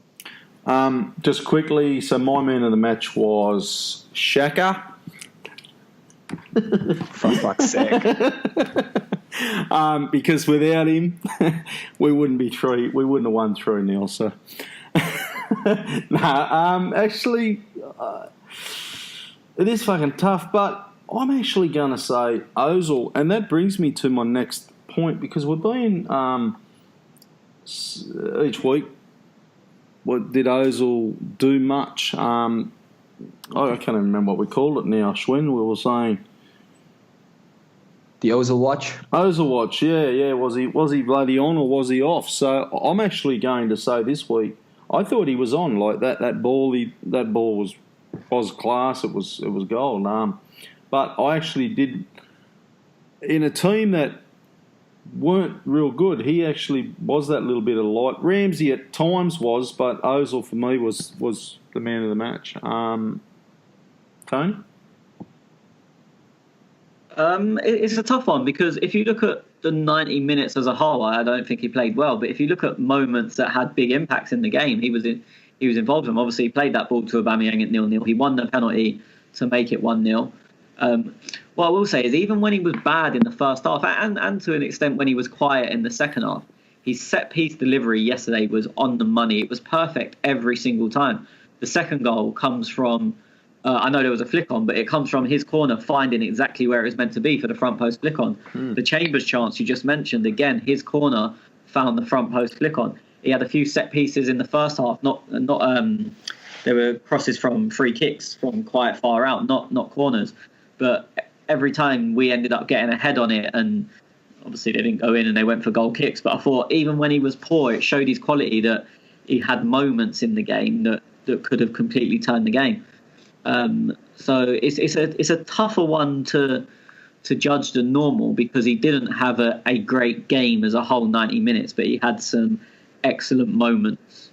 Just quickly, so my man of the match was Xhaka. For fuck's sake. Because without him, we wouldn't have won 3-0. So, actually, it is fucking tough. But I'm actually going to say Ozil, and that brings me to my next point, because we're being each week. What did Ozil do much? I can't even remember what we called it now. Schwinn, we were saying. The Ozil watch? Ozil watch, yeah. Was he bloody on or was he off? So I'm actually going to say this week, I thought he was on. Like that ball was class. It was gold. But I actually did, in a team that weren't real good, he actually was that little bit of light. Ramsey at times was, but Ozil for me was the man of the match. Tony? It's a tough one, because if you look at the 90 minutes as a whole, I don't think he played well. But if you look at moments that had big impacts in the game, he was involved in them. Obviously, he played that ball to Aubameyang at 0-0. He won the penalty to make it 1-0. What I will say is, even when he was bad in the first half, and to an extent when he was quiet in the second half, his set-piece delivery yesterday was on the money. It was perfect every single time. The second goal comes from, I know there was a flick on, but it comes from his corner finding exactly where it was meant to be for the front post flick on. The Chambers chance you just mentioned, again, his corner found the front post flick on. He had a few set pieces in the first half, there were crosses from free kicks from quite far out, not corners. But every time we ended up getting a head on it, and obviously they didn't go in and they went for goal kicks. But I thought even when he was poor, it showed his quality, that he had moments in the game that could have completely turned the game. So it's a tougher one to judge than normal, because he didn't have a great game as a whole 90 minutes, but he had some excellent moments.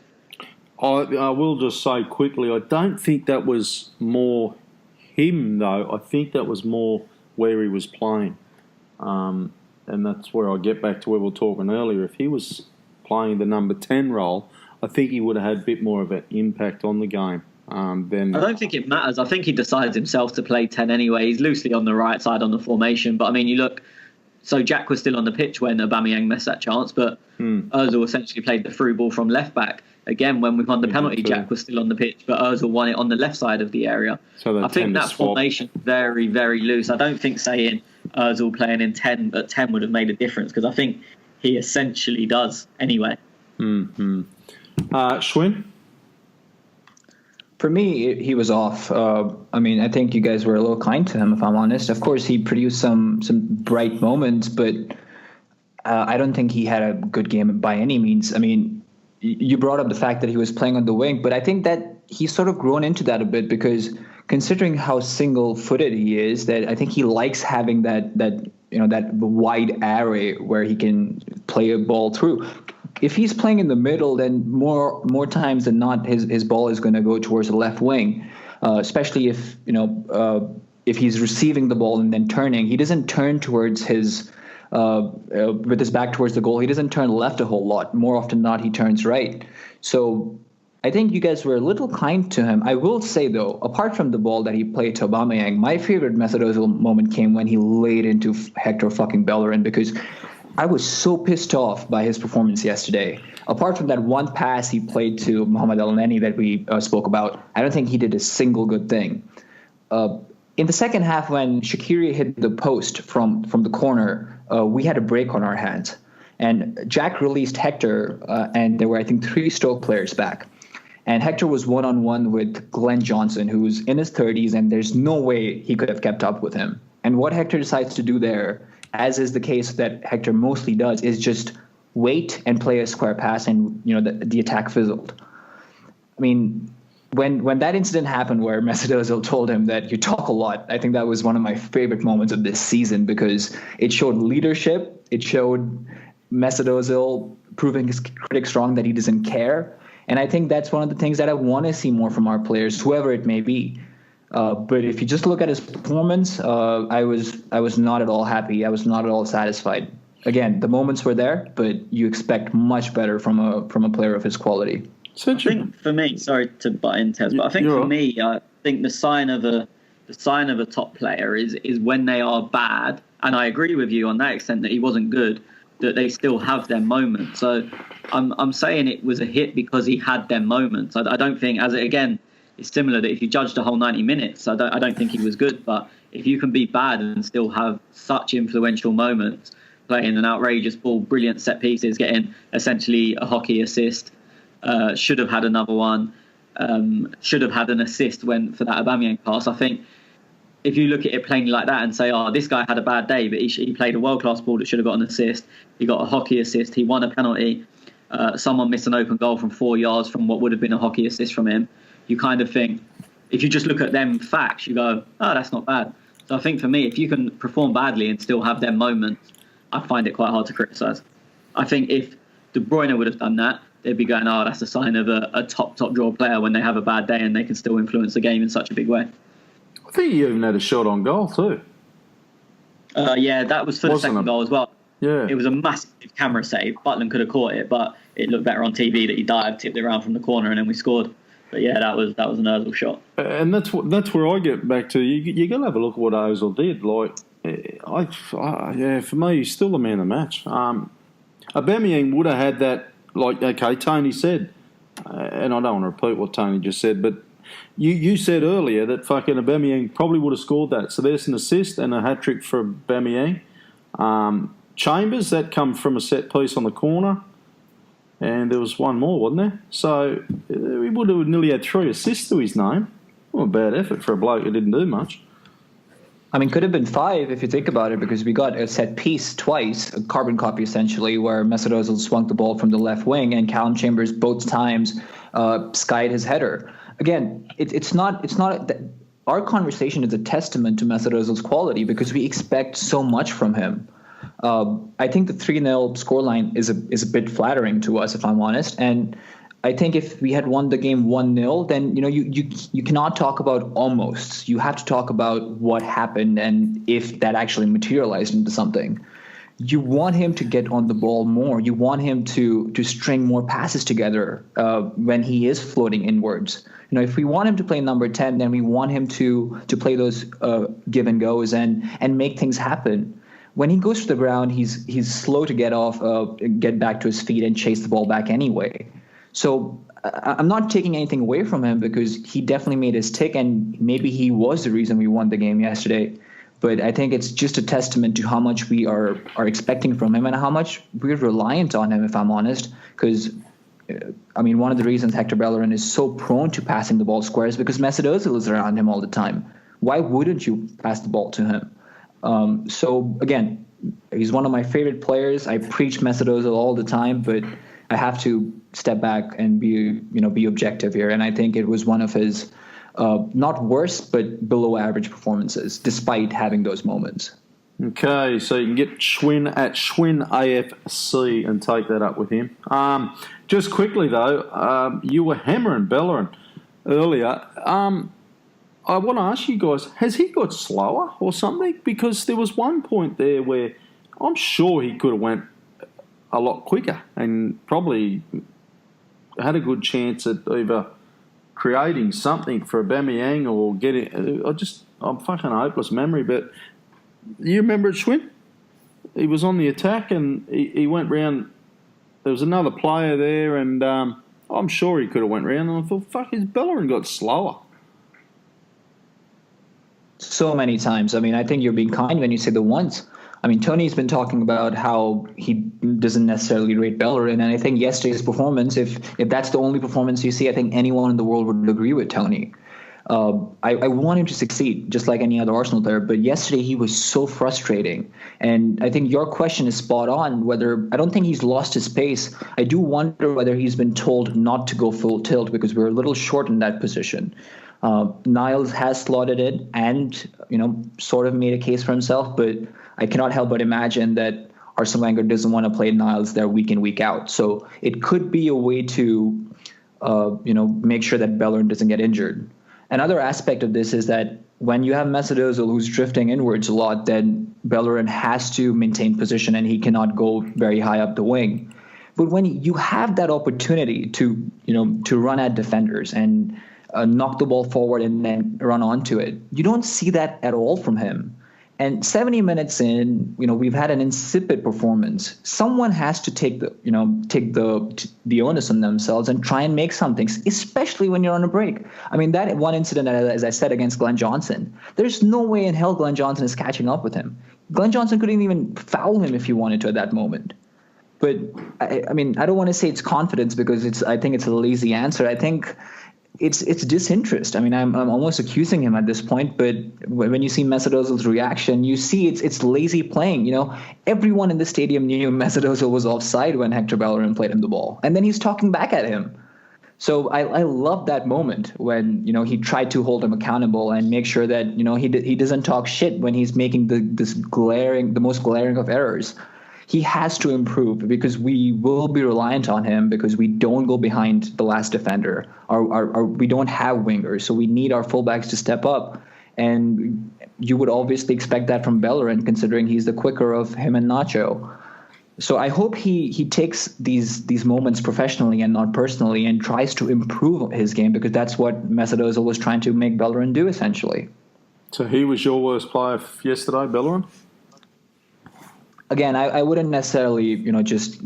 I will just say quickly, I don't think that was more him, though. I think that was more where he was playing. And that's where I get back to where we were talking earlier. If he was playing the number 10 role, I think he would have had a bit more of an impact on the game. Then I don't think it matters. I think he decides himself to play 10 anyway. He's loosely on the right side on the formation. But, I mean, you look... So Jack was still on the pitch when Aubameyang missed that chance, but Ozil essentially played the through ball from left back. Again, when we won the penalty, Jack was still on the pitch, but Ozil won it on the left side of the area. So I think that formation is very, very loose. I don't think saying Ozil playing in 10 at 10 would have made a difference, because I think he essentially does anyway. Schwinn? For me, he was off. I mean, I think you guys were a little kind to him, if I'm honest. Of course, he produced some bright moments, but I don't think he had a good game by any means. I mean, you brought up the fact that he was playing on the wing, but I think that he's sort of grown into that a bit, because considering how single-footed he is, that I think he likes having that wide area where he can play a ball through. If he's playing in the middle, then more times than not, his ball is going to go towards the left wing, especially if he's receiving the ball and then turning. He doesn't turn towards his with his back towards the goal. He doesn't turn left a whole lot. More often than not, he turns right. So I think you guys were a little kind to him. I will say, though, apart from the ball that he played to Aubameyang, my favorite Mesut Ozil moment came when he laid into Hector fucking Bellerin, because I was so pissed off by his performance yesterday. Apart from that one pass he played to Mohamed El-Neni that we spoke about, I don't think he did a single good thing. In the second half, when Shaqiri hit the post from the corner, we had a break on our hands. And Jack released Hector, and there were, I think, 3 Stoke players back. And Hector was one-on-one with Glenn Johnson, who's in his 30s, and there's no way he could have kept up with him. And what Hector decides to do there, as is the case that Hector mostly does, is just wait and play a square pass, and the attack fizzled. I mean, when that incident happened where Mesut Ozil told him that you talk a lot, I think that was one of my favorite moments of this season, because it showed leadership. It showed Mesut Ozil proving his critics wrong, that he doesn't care. And I think that's one of the things that I want to see more from our players, whoever it may be. But if you just look at his performance, I was not at all happy. I was not at all satisfied. Again, the moments were there, but you expect much better from a player of his quality. I think for me, sorry to butt in, Tez, but I think for me, I think the sign of a top player is when they are bad, and I agree with you on that extent that he wasn't good, that they still have their moments. So I'm saying it was a hit because he had their moments. I don't think, it's similar that if you judge the whole 90 minutes, I don't think he was good. But if you can be bad and still have such influential moments, playing an outrageous ball, brilliant set pieces, getting essentially a hockey assist, should have had another one, should have had an assist for that Aubameyang pass. I think if you look at it plainly like that and say, oh, this guy had a bad day, but he played a world-class ball that should have got an assist, he got a hockey assist, he won a penalty, someone missed an open goal from 4 yards from what would have been a hockey assist from him, you kind of think, if you just look at them facts, you go, oh, that's not bad. So I think for me, if you can perform badly and still have their moments, I find it quite hard to criticise. I think if De Bruyne would have done that, they'd be going, oh, that's a sign of a top draw player when they have a bad day and they can still influence the game in such a big way. I think he even had a shot on goal too. Yeah, that was for the second goal as well. Yeah. It was a massive camera save. Butland could have caught it, but it looked better on TV that he dived, tipped it around from the corner, and then we scored. But yeah, that was an Ozil shot. And that's where I get back to. You got to have a look at what Ozil did. Like, for me, he's still the man of the match. Aubameyang would have had that. Like, okay, Tony said, and I don't want to repeat what Tony just said, but you said earlier that fucking Aubameyang probably would have scored that. So there's an assist and a hat trick for Aubameyang. Chambers, that come from a set piece on the corner. And there was one more, wasn't there? So he would have nearly had 3 assists to his name. Not a bad effort for a bloke who didn't do much. I mean, could have been 5 if you think about it, because we got a set piece twice, a carbon copy essentially, where Mesut Ozil swung the ball from the left wing and Callum Chambers both times skied his header. Again, it's not our conversation is a testament to Mesut Ozil's quality because we expect so much from him. I think the 3-0 scoreline is a bit flattering to us, if I'm honest. And I think if we had won the game 1-0, then you cannot talk about almost. You have to talk about what happened and if that actually materialized into something. You want him to get on the ball more. You want him to string more passes together when he is floating inwards. If we want him to play number 10, then we want him to play those give and goes and make things happen. When he goes to the ground, he's slow to get back to his feet and chase the ball back anyway. So I'm not taking anything away from him because he definitely made his tick, and maybe he was the reason we won the game yesterday. But I think it's just a testament to how much we are expecting from him and how much we're reliant on him, if I'm honest. Because, I mean, one of the reasons Hector Bellerin is so prone to passing the ball square is because Mesut Ozil is around him all the time. Why wouldn't you pass the ball to him? So, again, he's one of my favorite players. I preach Mesut Ozil all the time, but I have to step back and be objective here. And I think it was one of his not worst, but below average performances, despite having those moments. Okay, so you can get Schwinn at Schwinn AFC and take that up with him. Just quickly, though, you were hammering Bellerin earlier. I want to ask you guys, has he got slower or something? Because there was one point there where I'm sure he could have went a lot quicker and probably had a good chance at either creating something for Aubameyang or getting... I'm fucking hopeless memory, but you remember it, Schwinn? he was on the attack and he went round. There was another player there, and I'm sure he could have went round. And I thought, fuck, his Bellerin got slower. So many times. I mean, I think you're being kind when you say the once. I mean, Tony's been talking about how he doesn't necessarily rate Bellerin, and I think yesterday's performance, if that's the only performance you see, I think anyone in the world would agree with Tony. I want him to succeed, just like any other Arsenal player, but yesterday he was so frustrating. And I think your question is spot on, I don't think he's lost his pace. I do wonder whether he's been told not to go full tilt because we're a little short in that position. Niles has slotted it and, sort of made a case for himself, but I cannot help but imagine that Arsene Wenger doesn't want to play Niles there week in, week out. So it could be a way to, make sure that Bellerin doesn't get injured. Another aspect of this is that when you have Mesut Ozil who's drifting inwards a lot, then Bellerin has to maintain position and he cannot go very high up the wing. But when you have that opportunity to run at defenders and knock the ball forward and then run onto it, you don't see that at all from him. And 70 minutes in, we've had an insipid performance. Someone has to take the onus on themselves and try and make something, especially when you're on a break. I mean, that one incident, as I said, against Glenn Johnson, there's no way in hell Glenn Johnson is catching up with him. Glenn Johnson couldn't even foul him if he wanted to at that moment. But I mean, I don't want to say it's confidence because I think it's a lazy answer. I think it's disinterest. I mean, I'm almost accusing him at this point, but when you see Mesut Ozil's reaction, you see it's lazy playing. Everyone in the stadium knew Mesut Ozil was offside when Hector Bellerin played him the ball, and then he's talking back at him. So I love that moment when he tried to hold him accountable and make sure that he doesn't talk shit when he's making the most glaring of errors. He has to improve because we will be reliant on him because we don't go behind the last defender. We don't have wingers, so we need our fullbacks to step up. And you would obviously expect that from Bellerin, considering he's the quicker of him and Nacho. So I hope he takes these moments professionally and not personally and tries to improve his game because that's what Mesut Ozil was trying to make Bellerin do, essentially. So he was your worst player yesterday, Bellerin? Again, I wouldn't necessarily, just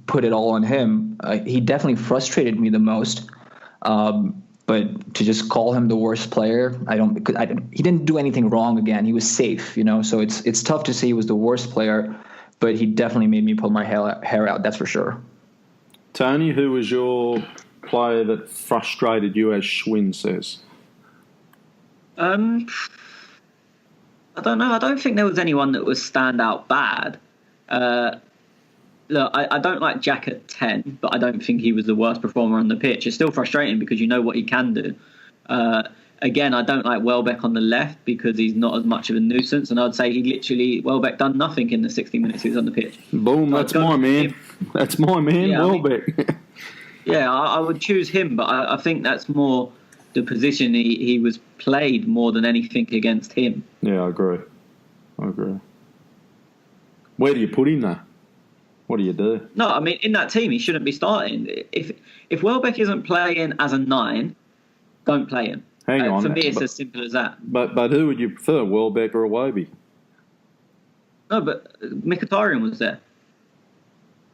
put it all on him. He definitely frustrated me the most. But to just call him the worst player, he didn't do anything wrong again. He was safe, So it's tough to say he was the worst player, but he definitely made me pull my hair out. That's for sure. Tony, who was your player that frustrated you, as Schwinn says? I don't know. I don't think there was anyone that was standout bad. Look, I don't like Jack at 10, but I don't think he was the worst performer on the pitch. It's still frustrating because you know what he can do. Again, I don't like Welbeck on the left because he's not as much of a nuisance, and I'd say Welbeck done nothing in the 60 minutes he was on the pitch. Boom, that's my man. That's my man, yeah, Welbeck. I would choose him, but I think that's more the position he was played more than anything against him. Yeah, I agree. Where do you put him, though? What do you do? No, I mean, in that team, he shouldn't be starting. If Welbeck isn't playing as a 9, don't play him. Hang on. For me, it's as simple as that. But who would you prefer, Welbeck or Iwobi? No, but Mkhitaryan was there.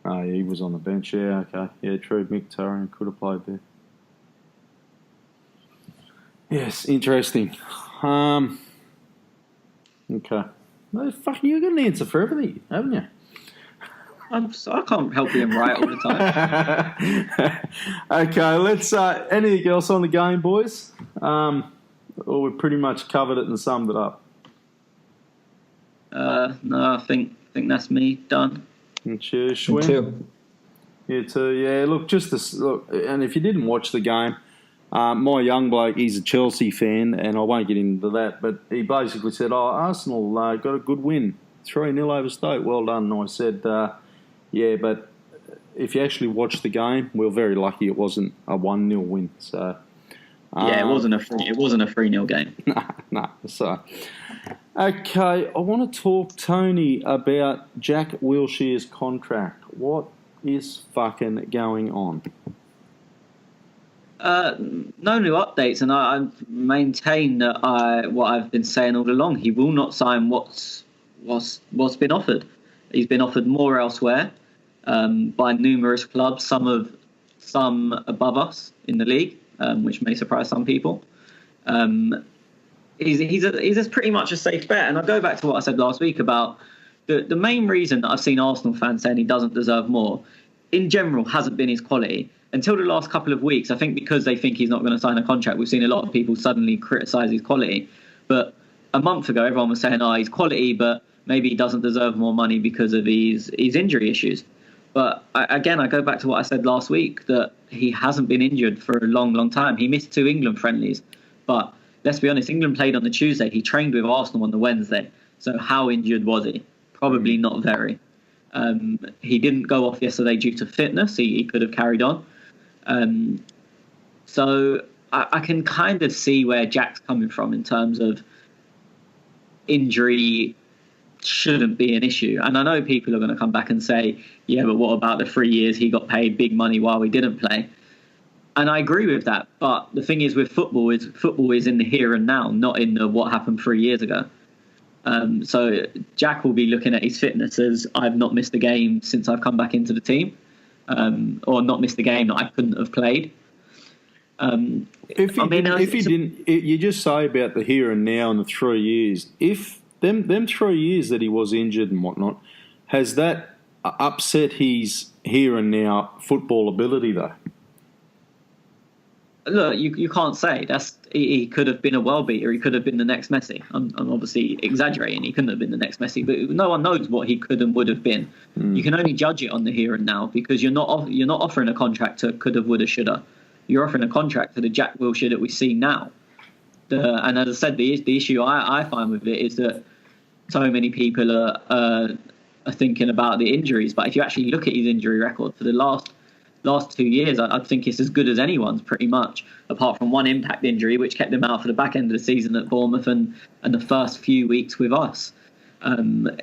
Oh, he was on the bench. Yeah, okay. Yeah, true. Mkhitaryan could have played there. Yes, interesting. Okay. No, fucking, you've got an answer for everything, haven't you? I can't help being right all the time. Okay, let's. Anything else on the game, boys? Or we've pretty much covered it and summed it up. No, I think that's me done. And cheers, Schwinn. Me too. You too. Yeah. Look, look. And if you didn't watch the game, my young bloke, he's a Chelsea fan, and I won't get into that, but he basically said, Arsenal got a good win, 3-0 over Stoke. Well done. And I said, yeah, but if you actually watch the game, we're very lucky it wasn't a 1-0 win. So yeah, it wasn't a 3-0 game. No. So okay, I want to talk, Tony, about Jack Wilshere's contract. What is fucking going on? No new updates, and I maintain that what I've been saying all along. He will not sign what's been offered. He's been offered more elsewhere by numerous clubs, some above us in the league, which may surprise some people. He's pretty much a safe bet. And I go back to what I said last week about the main reason that I've seen Arsenal fans saying he doesn't deserve more, in general, hasn't been his quality. Until the last couple of weeks, I think because they think he's not going to sign a contract, we've seen a lot of people suddenly criticise his quality. But a month ago, everyone was saying, he's quality, but maybe he doesn't deserve more money because of his injury issues. But I go back to what I said last week, that he hasn't been injured for a long, long time. He missed 2 England friendlies. But let's be honest, England played on the Tuesday. He trained with Arsenal on the Wednesday. So how injured was he? Probably not very. He didn't go off yesterday due to fitness. He could have carried on. So I can kind of see where Jack's coming from in terms of injury shouldn't be an issue. And I know people are going to come back and say, yeah, but what about the 3 years he got paid big money while we didn't play? And I agree with that. But the thing is with football is in the here and now, not in the what happened 3 years ago. So Jack will be looking at his fitness as I've not missed a game since I've come back into the team, or not missed a game that I couldn't have played. If he didn't, you just say about the here and now and the 3 years. If them 3 years that he was injured and whatnot, has that upset his here and now football ability though? Look, you can't say. He could have been a world beater. He could have been the next Messi. I'm obviously exaggerating. He couldn't have been the next Messi, but no one knows what he could and would have been. You can only judge it on the here and now because you're not offering a contract to coulda, woulda, shoulda. You're offering a contract to the Jack Wilshere that we see now. And as I said, the issue I find with it is that so many people are thinking about the injuries, but if you actually look at his injury record for the last 2 years, I think it's as good as anyone's pretty much, apart from one impact injury, which kept him out for the back end of the season at Bournemouth and the first few weeks with us. And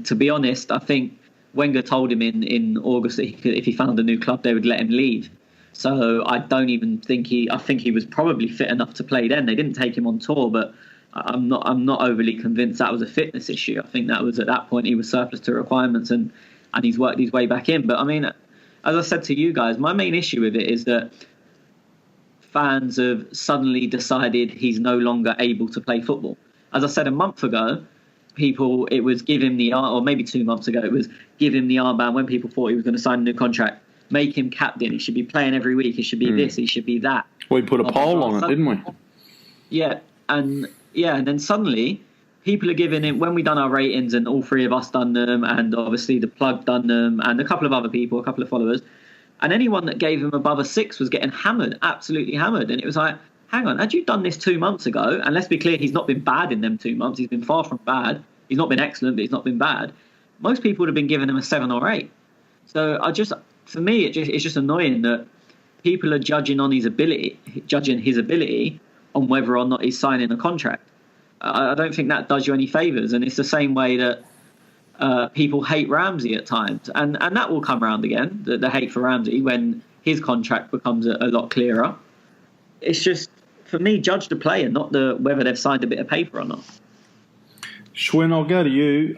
to be honest, I think Wenger told him in August that if he found a new club, they would let him leave. So I don't even think I think he was probably fit enough to play then. They didn't take him on tour, but I'm not overly convinced that was a fitness issue. I think that was at that point he was surplus to requirements and he's worked his way back in. But I mean, as I said to you guys, my main issue with it is that fans have suddenly decided he's no longer able to play football. As I said a month ago, it was give him the or maybe 2 months ago, it was give him the armband when people thought he was going to sign a new contract. Make him captain. He should be playing every week. He should be this. He should be that. We put a poll on it, didn't we? Yeah, and then suddenly people are giving him, when we done our ratings, and all 3 of us done them, and obviously the plug done them, and a couple of other people, a couple of followers, and anyone that gave him above a 6 was getting hammered, absolutely hammered. And it was like, hang on, had you done this 2 months ago? And let's be clear, he's not been bad in them 2 months. He's been far from bad. He's not been excellent, but he's not been bad. Most people would have been giving him a 7 or 8. So for me, it's just annoying that people are judging his ability on whether or not he's signing a contract. I don't think that does you any favours, and it's the same way that people hate Ramsey at times, and that will come around again. The hate for Ramsey when his contract becomes a lot clearer. It's just, for me, judge the player, not whether they've signed a bit of paper or not. Schwinn, I'll go to you.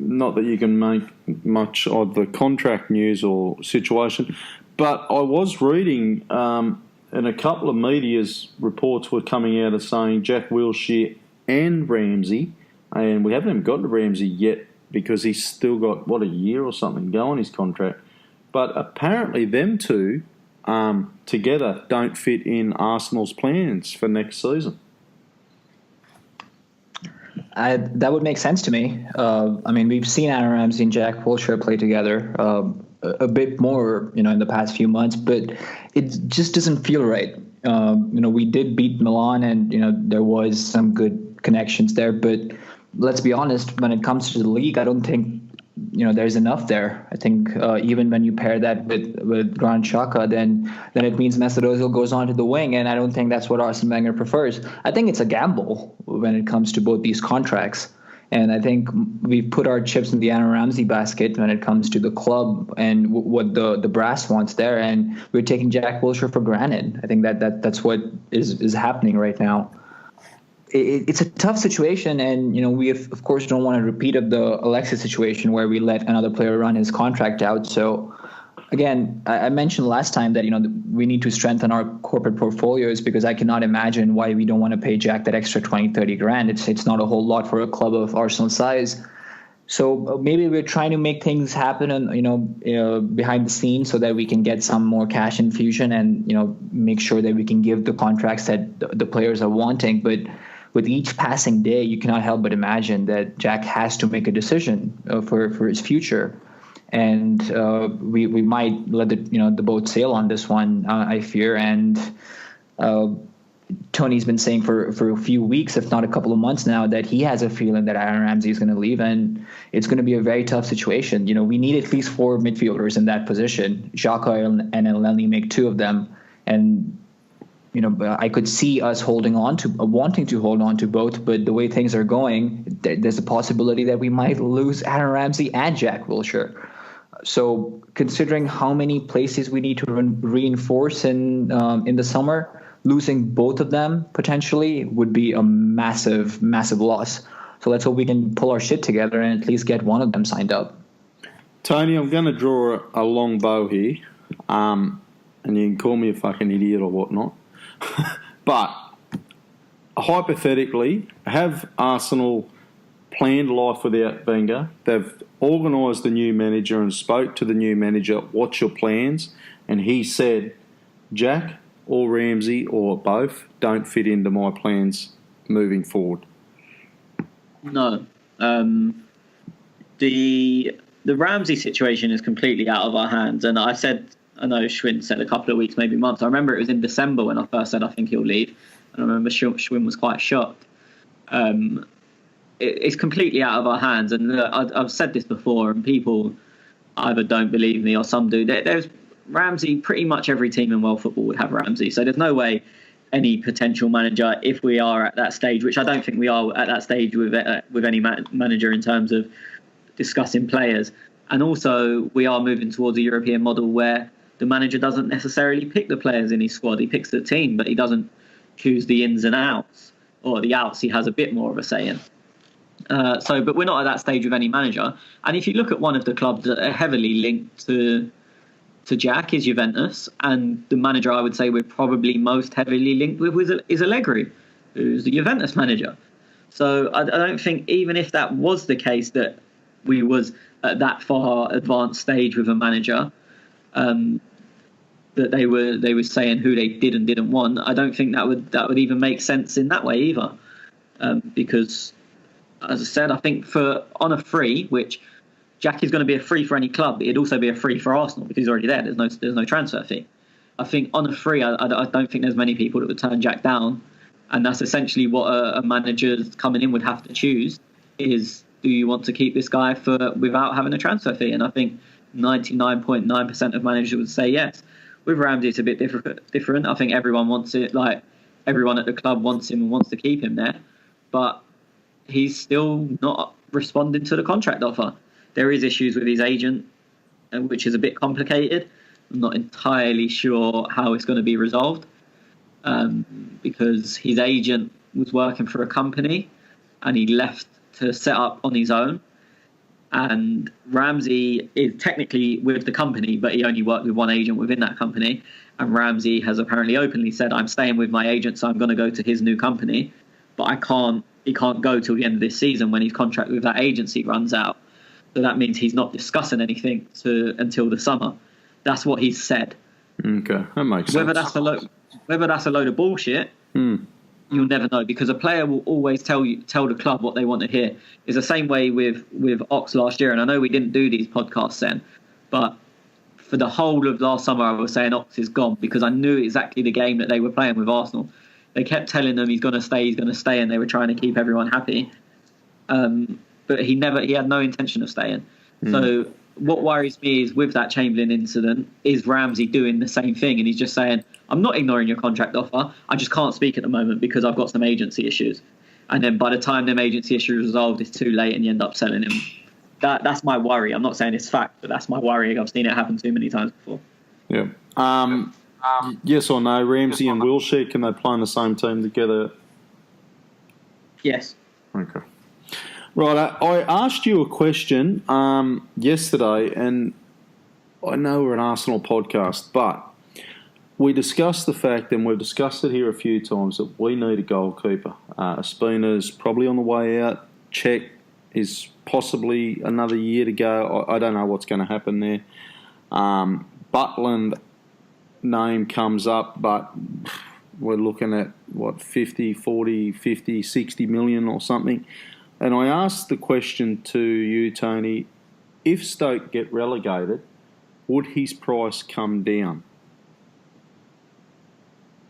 Not that you can make much of the contract news or situation, but I was reading and a couple of media's reports were coming out of saying Jack Wilshere and Ramsey, and we haven't even got to Ramsey yet because he's still got, a year or something go on his contract. But apparently them two together don't fit in Arsenal's plans for next season. That would make sense to me. I mean, we've seen Aaron Ramsey and Jack Wilshere play together a bit more, in the past few months, but it just doesn't feel right. We did beat Milan, and there was some good connections there. But let's be honest, when it comes to the league, I don't think there's enough there. I think even when you pair that with Granit Xhaka, then it means Mesut Ozil goes on to the wing, and I don't think that's what Arsene Wenger prefers. I think it's a gamble when it comes to both these contracts, and I think we've put our chips in the Aaron Ramsey basket when it comes to the club and what the brass wants there, and we're taking Jack Wilshere for granted. I think that's what is happening right now. it's a tough situation, and we of course don't want to repeat of the Alexis situation where we let another player run his contract out. So again, I mentioned last time that we need to strengthen our corporate portfolios, because I cannot imagine why we don't want to pay Jack that extra 20-30 grand. It's not a whole lot for a club of Arsenal size. So maybe we're trying to make things happen, and behind the scenes, so that we can get some more cash infusion and make sure that we can give the contracts that the players are wanting. But with each passing day, you cannot help but imagine that Jack has to make a decision for his future, and we might let the boat sail on this one. I fear, and Tony's been saying for a few weeks, if not a couple of months now, that he has a feeling that Aaron Ramsey is going to leave, and it's going to be a very tough situation. We need at least 4 midfielders in that position. Xhaka and Elneny make 2 of them, and I could see us wanting to hold on to both, but the way things are going, there's a possibility that we might lose Aaron Ramsey and Jack Wilshere. So considering how many places we need to reinforce in the summer, losing both of them potentially would be a massive, massive loss. So let's hope we can pull our shit together and at least get one of them signed up. Tony, I'm going to draw a long bow here, and you can call me a fucking idiot or whatnot. But hypothetically, have Arsenal planned life without Wenger? They've organised the new manager and spoke to the new manager, what's your plans? And he said, Jack or Ramsey or both don't fit into my plans moving forward. No. The Ramsey situation is completely out of our hands. And I know Schwinn said a couple of weeks, maybe months. I remember it was in December when I first said I think he'll leave. And I remember Schwinn was quite shocked. It's completely out of our hands. And I've said this before, and people either don't believe me or some do. There's Ramsey, pretty much every team in world football would have Ramsey. So there's no way any potential manager, if we are at that stage, which I don't think we are at that stage with any manager in terms of discussing players. And also we are moving towards a European model where the manager doesn't necessarily pick the players in his squad. He picks the team, but he doesn't choose the ins and outs, or the outs he has a bit more of a say in. But we're not at that stage with any manager. And if you look at one of the clubs that are heavily linked to Jack is Juventus, and the manager I would say we're probably most heavily linked with is Allegri, who's the Juventus manager. So I don't think, even if that was the case, that we was at that far advanced stage with a manager, that they were saying who they did and didn't want. I don't think that would even make sense in that way either, because as I said, I think on a free, which Jack is going to be a free for any club, but he'd also be a free for Arsenal because he's already there. There's no transfer fee. I think on a free, I don't think there's many people that would turn Jack down, and that's essentially what a manager coming in would have to choose: is, do you want to keep this guy without having a transfer fee? And I think 99.9% of managers would say yes. With Ramsey, it's a bit different. I think everyone wants it. Like, everyone at the club wants him and wants to keep him there, but he's still not responding to the contract offer. There is issues with his agent, which is a bit complicated. I'm not entirely sure how it's going to be resolved, because his agent was working for a company and he left to set up on his own. And Ramsey is technically with the company, but he only worked with one agent within that company. And Ramsey has apparently openly said, I'm staying with my agent, so I'm going to go to his new company. But he can't go till the end of this season when his contract with that agency runs out. So that means he's not discussing anything until the summer. That's what he's said. Okay, that makes sense. Whether that's a load of bullshit, you'll never know, because a player will always tell the club what they want to hear. It's the same way with Ox last year, and I know we didn't do these podcasts then, but for the whole of last summer I was saying Ox is gone, because I knew exactly the game that they were playing with Arsenal. They kept telling them he's going to stay, and they were trying to keep everyone happy. But he had no intention of staying. So what worries me is, with that Chamberlain incident, is Ramsey doing the same thing, and he's just saying, I'm not ignoring your contract offer, I just can't speak at the moment because I've got some agency issues. And then by the time them agency issues are resolved, it's too late and you end up selling him. That's my worry. I'm not saying it's fact, but that's my worry. I've seen it happen too many times before. Yeah. Yes or no, Ramsey and Wilshere, can they play on the same team together Yes. Okay. Right, I asked you a question yesterday, and I know we're an Arsenal podcast, but we discussed the fact, and we've discussed it here a few times, that we need a goalkeeper. Espina's probably on the way out. Czech is possibly another year to go. I don't know what's going to happen there. Butland name comes up, but we're looking at, 50, 40, 50, 60 million or something. And I asked the question to you, Tony, if Stoke get relegated, would his price come down?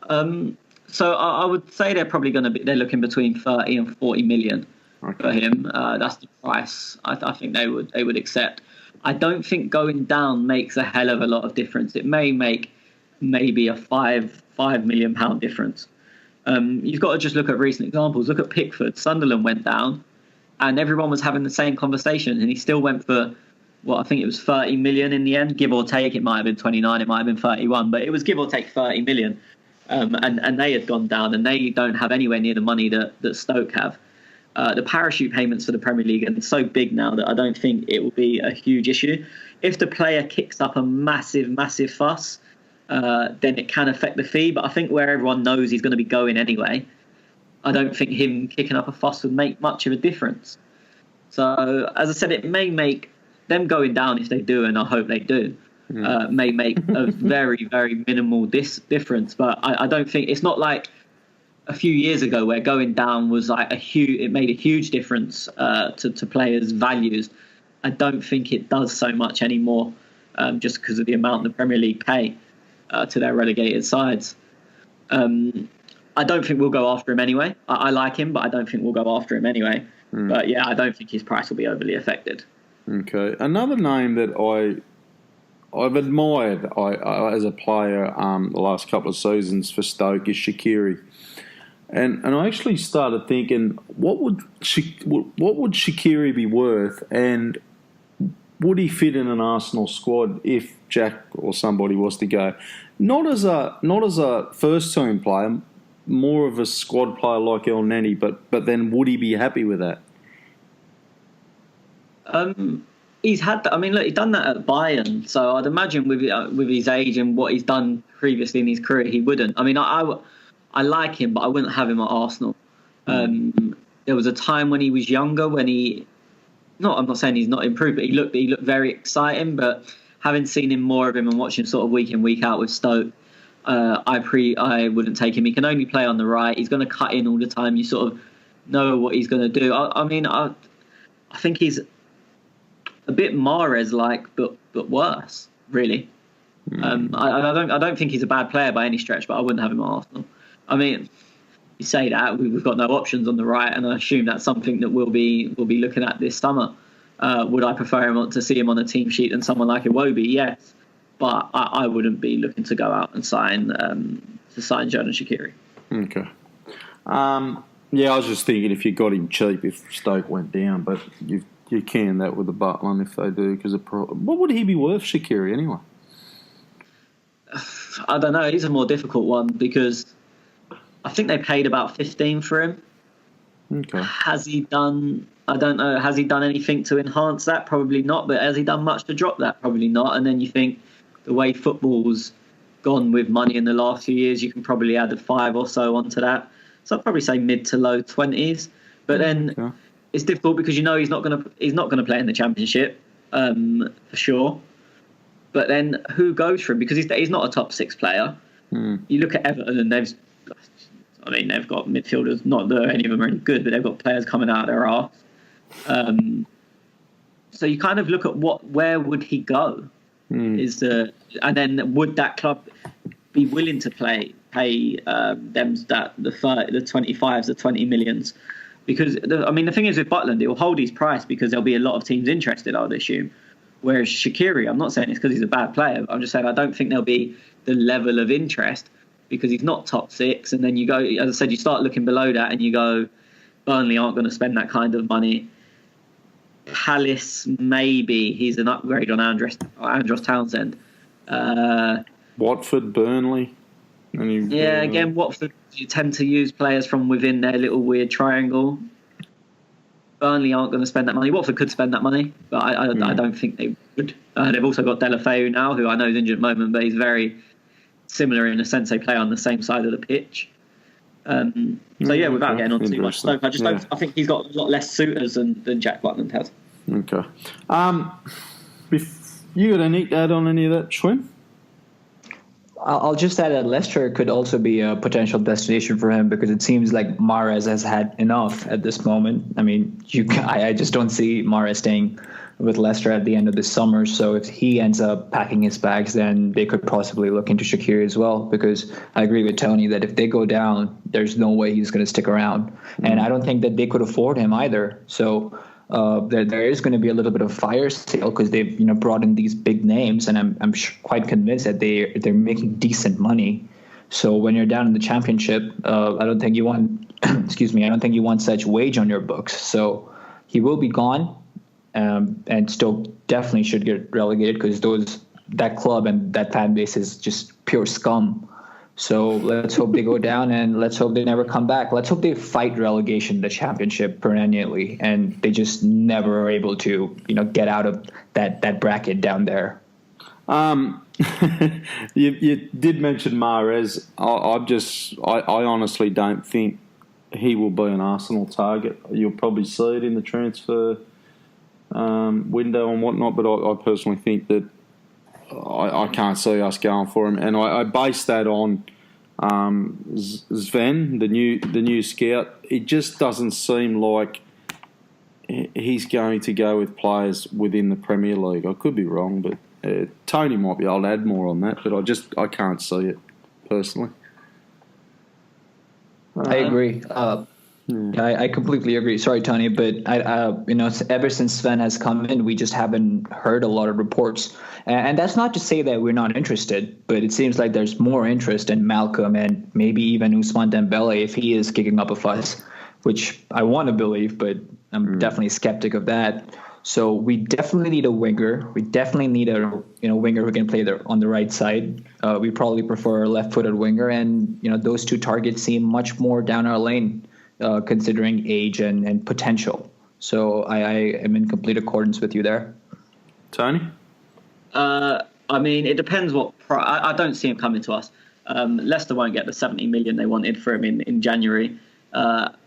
So I would say they're probably going to be. They're looking between 30 and 40 million for him. That's the price I think they would accept. I don't think going down makes a hell of a lot of difference. It may make maybe a £5 million difference. You've got to just look at recent examples. Look at Pickford. Sunderland went down, and everyone was having the same conversation, and he still went for, I think it was 30 million in the end, give or take. It might have been 29, it might have been 31, but it was give or take 30 million. And they had gone down, and they don't have anywhere near the money that Stoke have. The parachute payments for the Premier League are so big now that I don't think it will be a huge issue. If the player kicks up a massive fuss, then it can affect the fee. But I think where everyone knows he's going to be going anyway, I don't think him kicking up a fuss would make much of a difference. So, as I said, it may make them going down, if they do, and I hope they do, may make a very, very minimal difference. But I don't think it's not like a few years ago where going down was like it made a huge difference to players' values. I don't think it does so much anymore, just because of the amount the Premier League pay to their relegated sides. I don't think we'll go after him anyway. I like him, but I don't think we'll go after him anyway. But yeah, I don't think his price will be overly affected. Okay. Another name that I've admired as a player the last couple of seasons for Stoke is Shaqiri. And I actually started thinking, what would Shaqiri be worth, and would he fit in an Arsenal squad if Jack or somebody was to go? Not as a first team player, more of a squad player like El Neni, but then would he be happy with that? He's had that. I mean, look, he's done that at Bayern, so I'd imagine with his age and what he's done previously in his career, he wouldn't. I mean, I like him, but I wouldn't have him at Arsenal. There was a time when he was younger, when I'm not saying he's not improved, but he looked very exciting. But having seen him more of him and watching him sort of week in, week out with Stoke, I wouldn't take him. He can only play on the right. He's going to cut in all the time. You sort of know what he's going to do. I think he's a bit Mahrez-like, but worse, really. I don't think he's a bad player by any stretch, but I wouldn't have him at Arsenal. I mean, you say that we've got no options on the right, and I assume that's something that we'll be looking at this summer. Would I prefer him to see him on a team sheet than someone like Iwobi? Yes, but I wouldn't be looking to go out and sign Xherdan Shaqiri. Okay. Yeah, I was just thinking if you got him cheap, if Stoke went down, but you can that with the Butland if they do, because what would he be worth, Shaqiri, anyway? I don't know. He's a more difficult one because I think they paid about 15 for him. Okay. Has he done? I don't know. Has he done anything to enhance that? Probably not. But has he done much to drop that? Probably not. And then you think the way football's gone with money in the last few years, you can probably add a 5 or so onto that. So I'd probably say mid to low 20s. But then it's difficult because you know he's not going to play in the Championship for sure. But then who goes for him? Because he's not a top 6 player. You look at Everton and they've got midfielders. Not that any of them are any good, but they've got players coming out of their arse. So you kind of look at where would he go? And then would that club be willing to pay them the 25s, the 20 millions? Because the thing is with Butland, it will hold his price because there'll be a lot of teams interested, I would assume. Whereas Shaqiri, I'm not saying it's because he's a bad player. I'm just saying I don't think there'll be the level of interest because he's not top 6. And then you go, as I said, you start looking below that and you go, Burnley aren't going to spend that kind of money. Palace, maybe he's an upgrade on Andros Townsend. Watford, Burnley. Yeah, again, Watford, you tend to use players from within their little weird triangle. Burnley aren't going to spend that money. Watford could spend that money, but I don't think they would. They've also got Deulofeu now, who I know is injured at the moment, but he's very similar in the sense they play on the same side of the pitch. Without getting on too much Stoke, I think he's got a lot less suitors than Jack Butland has. Okay. You got any add on any of that, Schwinn? I'll just add that Leicester could also be a potential destination for him, because it seems like Mahrez has had enough at this moment. I mean, I just don't see Mahrez staying with Leicester at the end of the summer. So if he ends up packing his bags, then they could possibly look into Shaqiri as well, because I agree with Tony that if they go down, there's no way he's going to stick around. And I don't think that they could afford him either. So there is going to be a little bit of fire sale, because they've brought in these big names, and I'm quite convinced that they're making decent money. So when you're down in the Championship, I don't think you want I don't think you want such wage on your books. So he will be gone, and Stoke definitely should get relegated, because that club and that fan base is just pure scum. So let's hope they go down, and let's hope they never come back. Let's hope they fight relegation in the Championship perennially, and they just never are able to, get out of that bracket down there. You did mention Mahrez. I honestly don't think he will be an Arsenal target. You'll probably see it in the transfer window and whatnot, but I personally think that I can't see us going for him, and I base that on Sven, the new scout. It just doesn't seem like he's going to go with players within the Premier League. I could be wrong, but Tony might be able to add more on that, but I can't see it personally. I agree. I completely agree. Sorry, Tony, but ever since Sven has come in, we just haven't heard a lot of reports. And that's not to say that we're not interested, but it seems like there's more interest in Malcolm and maybe even Ousmane Dembele if he is kicking up a fuss, which I want to believe, but I'm definitely a skeptic of that. So we definitely need a winger. We definitely need a winger who can play on the right side. We probably prefer a left-footed winger, and those two targets seem much more down our lane, considering age and potential. So I am in complete accordance with you there. Tony? I mean, it depends what I don't see him coming to us. Leicester won't get the 70 million they wanted for him in January.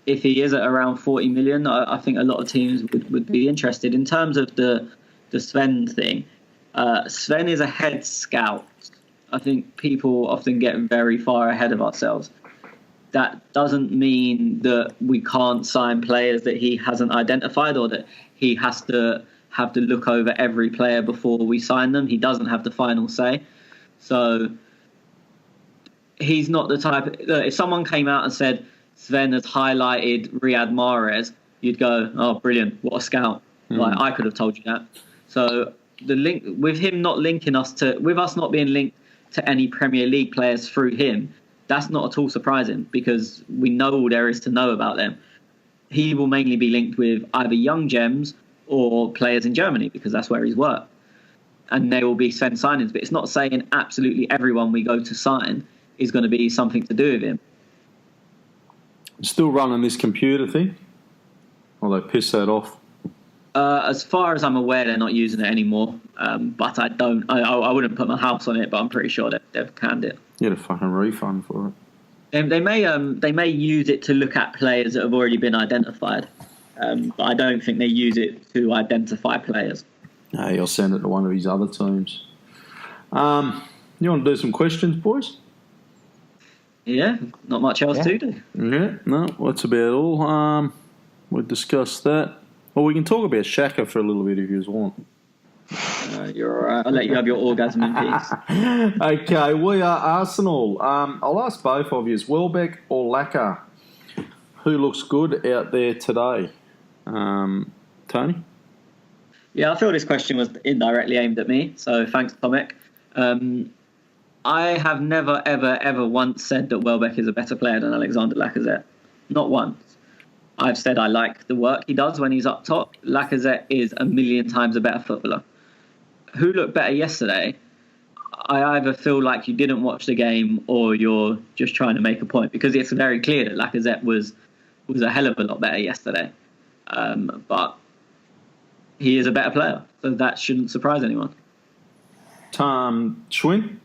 If he is at around 40 million, I think a lot of teams would be interested. In terms of the Sven thing, Sven is a head scout. I think people often get very far ahead of ourselves. That doesn't mean that we can't sign players that he hasn't identified, or that he has to have to look over every player before we sign them. He doesn't have the final say. So he's not the type. If someone came out and said Sven has highlighted Riyad Mahrez, you'd go, "Oh, brilliant! What a scout!" Like, I could have told you that. So the link with him not linking us with us not being linked to any Premier League players through him, that's not at all surprising, because we know all there is to know about them. He will mainly be linked with either young gems or players in Germany, because that's where he's worked. And there will be Sven signings, but it's not saying absolutely everyone we go to sign is going to be something to do with him. Still running this computer thing? Or they piss that off? As far as I'm aware, they're not using it anymore. But I wouldn't put my house on it, but I'm pretty sure they've canned it. You get a fucking refund for it. They may use it to look at players that have already been identified, but I don't think they use it to identify players. No, he'll send it to one of his other teams. You want to do some questions, boys? Yeah, not much else to do. Yeah, no, that's about all. We'll discuss that. Well, we can talk about Xhaka for a little bit if you want. You're all right. I'll let you have your orgasm in peace. Okay, we are Arsenal. I'll ask both of you, Welbeck or Laka? Who looks good out there today? Tony? Yeah, I feel this question was indirectly aimed at me, so thanks, Tomek. I have never, ever, ever once said that Welbeck is a better player than Alexander Lacazette. Not once. I've said I like the work he does when he's up top. Lacazette is a million times a better footballer. Who looked better yesterday? I either feel like you didn't watch the game or you're just trying to make a point, because it's very clear that Lacazette was a hell of a lot better yesterday. But he is a better player, so that shouldn't surprise anyone. Schwinn?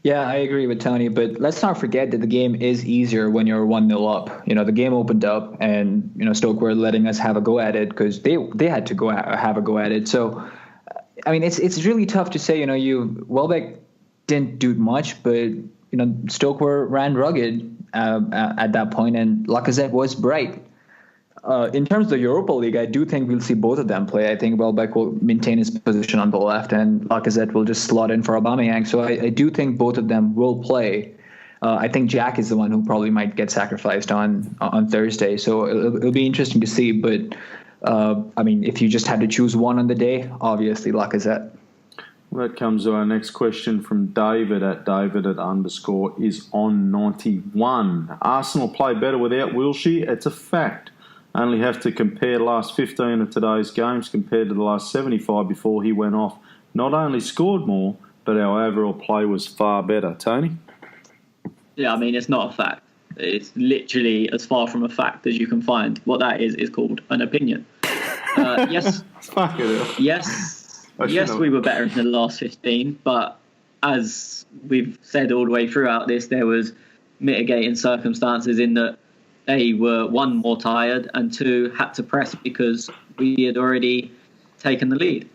Yeah, I agree with Tony, but let's not forget that the game is easier when you're 1-0 up. The game opened up, and Stoke were letting us have a go at it because they had to have a go at it. So, I mean, it's really tough to say. Welbeck didn't do much, but Stoke ran rugged at that point, and Lacazette was bright. In terms of the Europa League, I do think we'll see both of them play. I think Welbeck will maintain his position on the left, and Lacazette will just slot in for Aubameyang. So I do think both of them will play. I think Jack is the one who probably might get sacrificed on Thursday. So it'll be interesting to see. But, I mean, if you just had to choose one on the day, obviously Lacazette. Well, that comes to our next question from David at _, is on 91. Arsenal play better without Wilshere. It's a fact. Only have to compare the last 15 of today's games compared to the last 75 before he went off. Not only scored more, but our overall play was far better. Tony? Yeah, I mean, it's not a fact. It's literally as far from a fact as you can find. What that is called an opinion. Yes. Fuck it. Yes, we were better in the last 15, but as we've said all the way throughout this, there was mitigating circumstances in that they were, one, more tired, and two, had to press because we had already taken the lead.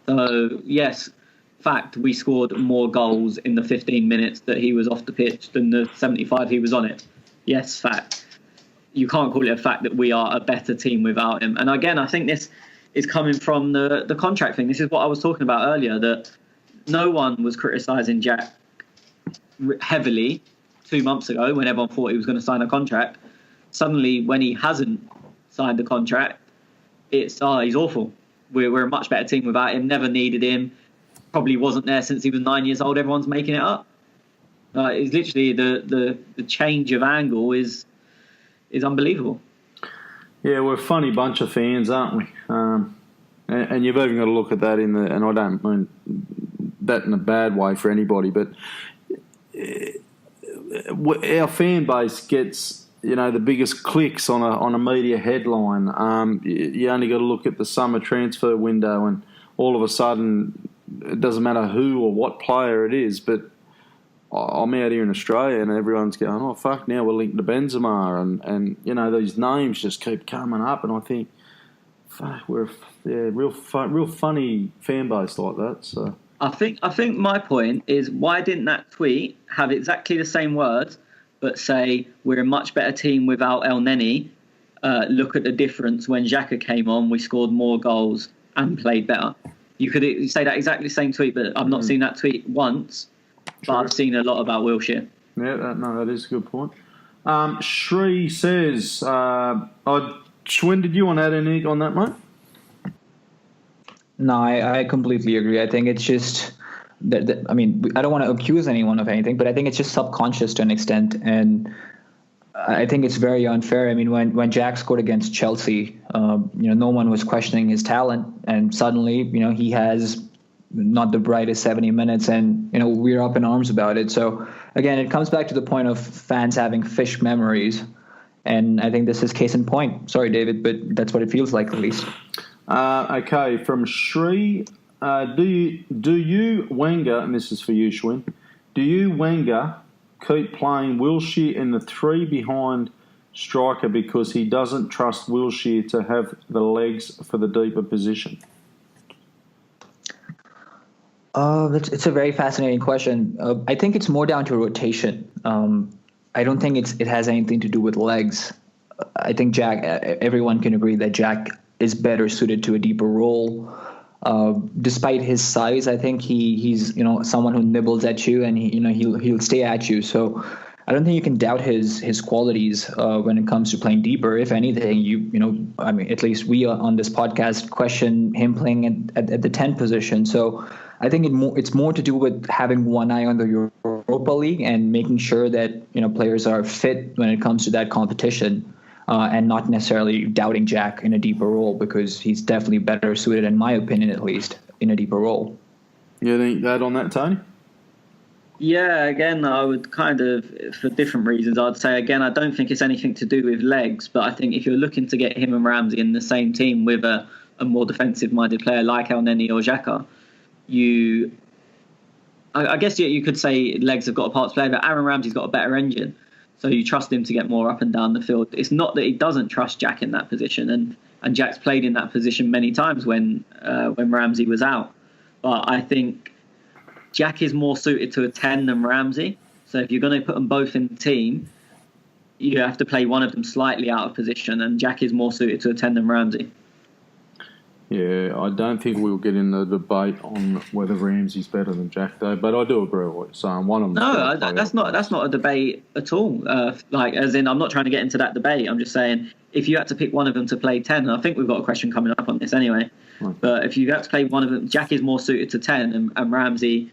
So, yes, fact, we scored more goals in the 15 minutes that he was off the pitch than the 75 he was on it. Yes, fact. You can't call it a fact that we are a better team without him. And again, I think this is coming from the contract thing. This is what I was talking about earlier, that no one was criticising Jack heavily 2 months ago when everyone thought he was going to sign a contract. Suddenly, when he hasn't signed the contract, it's, he's awful. We're a much better team without him. Never needed him. Probably wasn't there since he was 9 years old. Everyone's making it up. It's literally the change of angle is unbelievable. Yeah, we're a funny bunch of fans, aren't we? And you've even got to look at that and I don't mean that in a bad way for anybody, but our fan base gets, the biggest clicks on a media headline. You only got to look at the summer transfer window, and all of a sudden, it doesn't matter who or what player it is, but I'm out here in Australia and everyone's going, oh, fuck, now we're linked to Benzema. And these names just keep coming up. And I think, fuck, we're real funny fan base like that. So I think my point is, why didn't that tweet have exactly the same words, but say we're a much better team without El Neni? Look at the difference when Xhaka came on. We scored more goals and played better. You could say that exactly the same tweet, but I've not seen that tweet once. But I've seen a lot about Wilshere. Yeah, that is a good point. Shree says, Schwinn, did you want to add anything on that, mate? No, I completely agree. I think it's just that I mean, I don't want to accuse anyone of anything, but I think it's just subconscious to an extent. And I think it's very unfair. I mean, when Jack scored against Chelsea, no one was questioning his talent. And suddenly, he has not the brightest 70 minutes, and we're up in arms about it. So again, it comes back to the point of fans having fish memories, and I think this is case in point. Sorry, David, but that's what it feels like, at least. Okay, from Shree, do you Wenger, and this is for you, Schwinn, do you Wenger keep playing Wilshere in the three behind striker because he doesn't trust Wilshere to have the legs for the deeper position? It's a very fascinating question. I think it's more down to rotation. I don't think it has anything to do with legs. I think Jack, everyone can agree that Jack is better suited to a deeper role. Despite his size, I think he's someone who nibbles at you, and he'll stay at you. So I don't think you can doubt his qualities when it comes to playing deeper. If anything, I mean, at least we on this podcast question him playing at the 10 position. So I think it's more to do with having one eye on the Europa League and making sure that players are fit when it comes to that competition, and not necessarily doubting Jack in a deeper role, because he's definitely better suited, in my opinion, at least, in a deeper role. You think that on that, Tony? Yeah, again, I would kind of, for different reasons, I'd say, again, I don't think it's anything to do with legs, but I think if you're looking to get him and Ramsey in the same team with a more defensive-minded player like El Neni or Xhaka, I guess you could say legs have got a part to play, but Aaron Ramsey's got a better engine, so you trust him to get more up and down the field. It's not that he doesn't trust Jack in that position, and Jack's played in that position many times when Ramsey was out, but I think Jack is more suited to a 10 than Ramsey. So if you're going to put them both in the team, you have to play one of them slightly out of position, and Jack is more suited to a 10 than Ramsey. Yeah, I don't think we'll get in the debate on whether Ramsey's better than Jack, though. But I do agree with what you're saying. One of them. No, that's not a debate at all. As in, I'm not trying to get into that debate. I'm just saying if you had to pick one of them to play 10, and I think we've got a question coming up on this anyway. Right. But if you had to play one of them, Jack is more suited to 10, and Ramsey,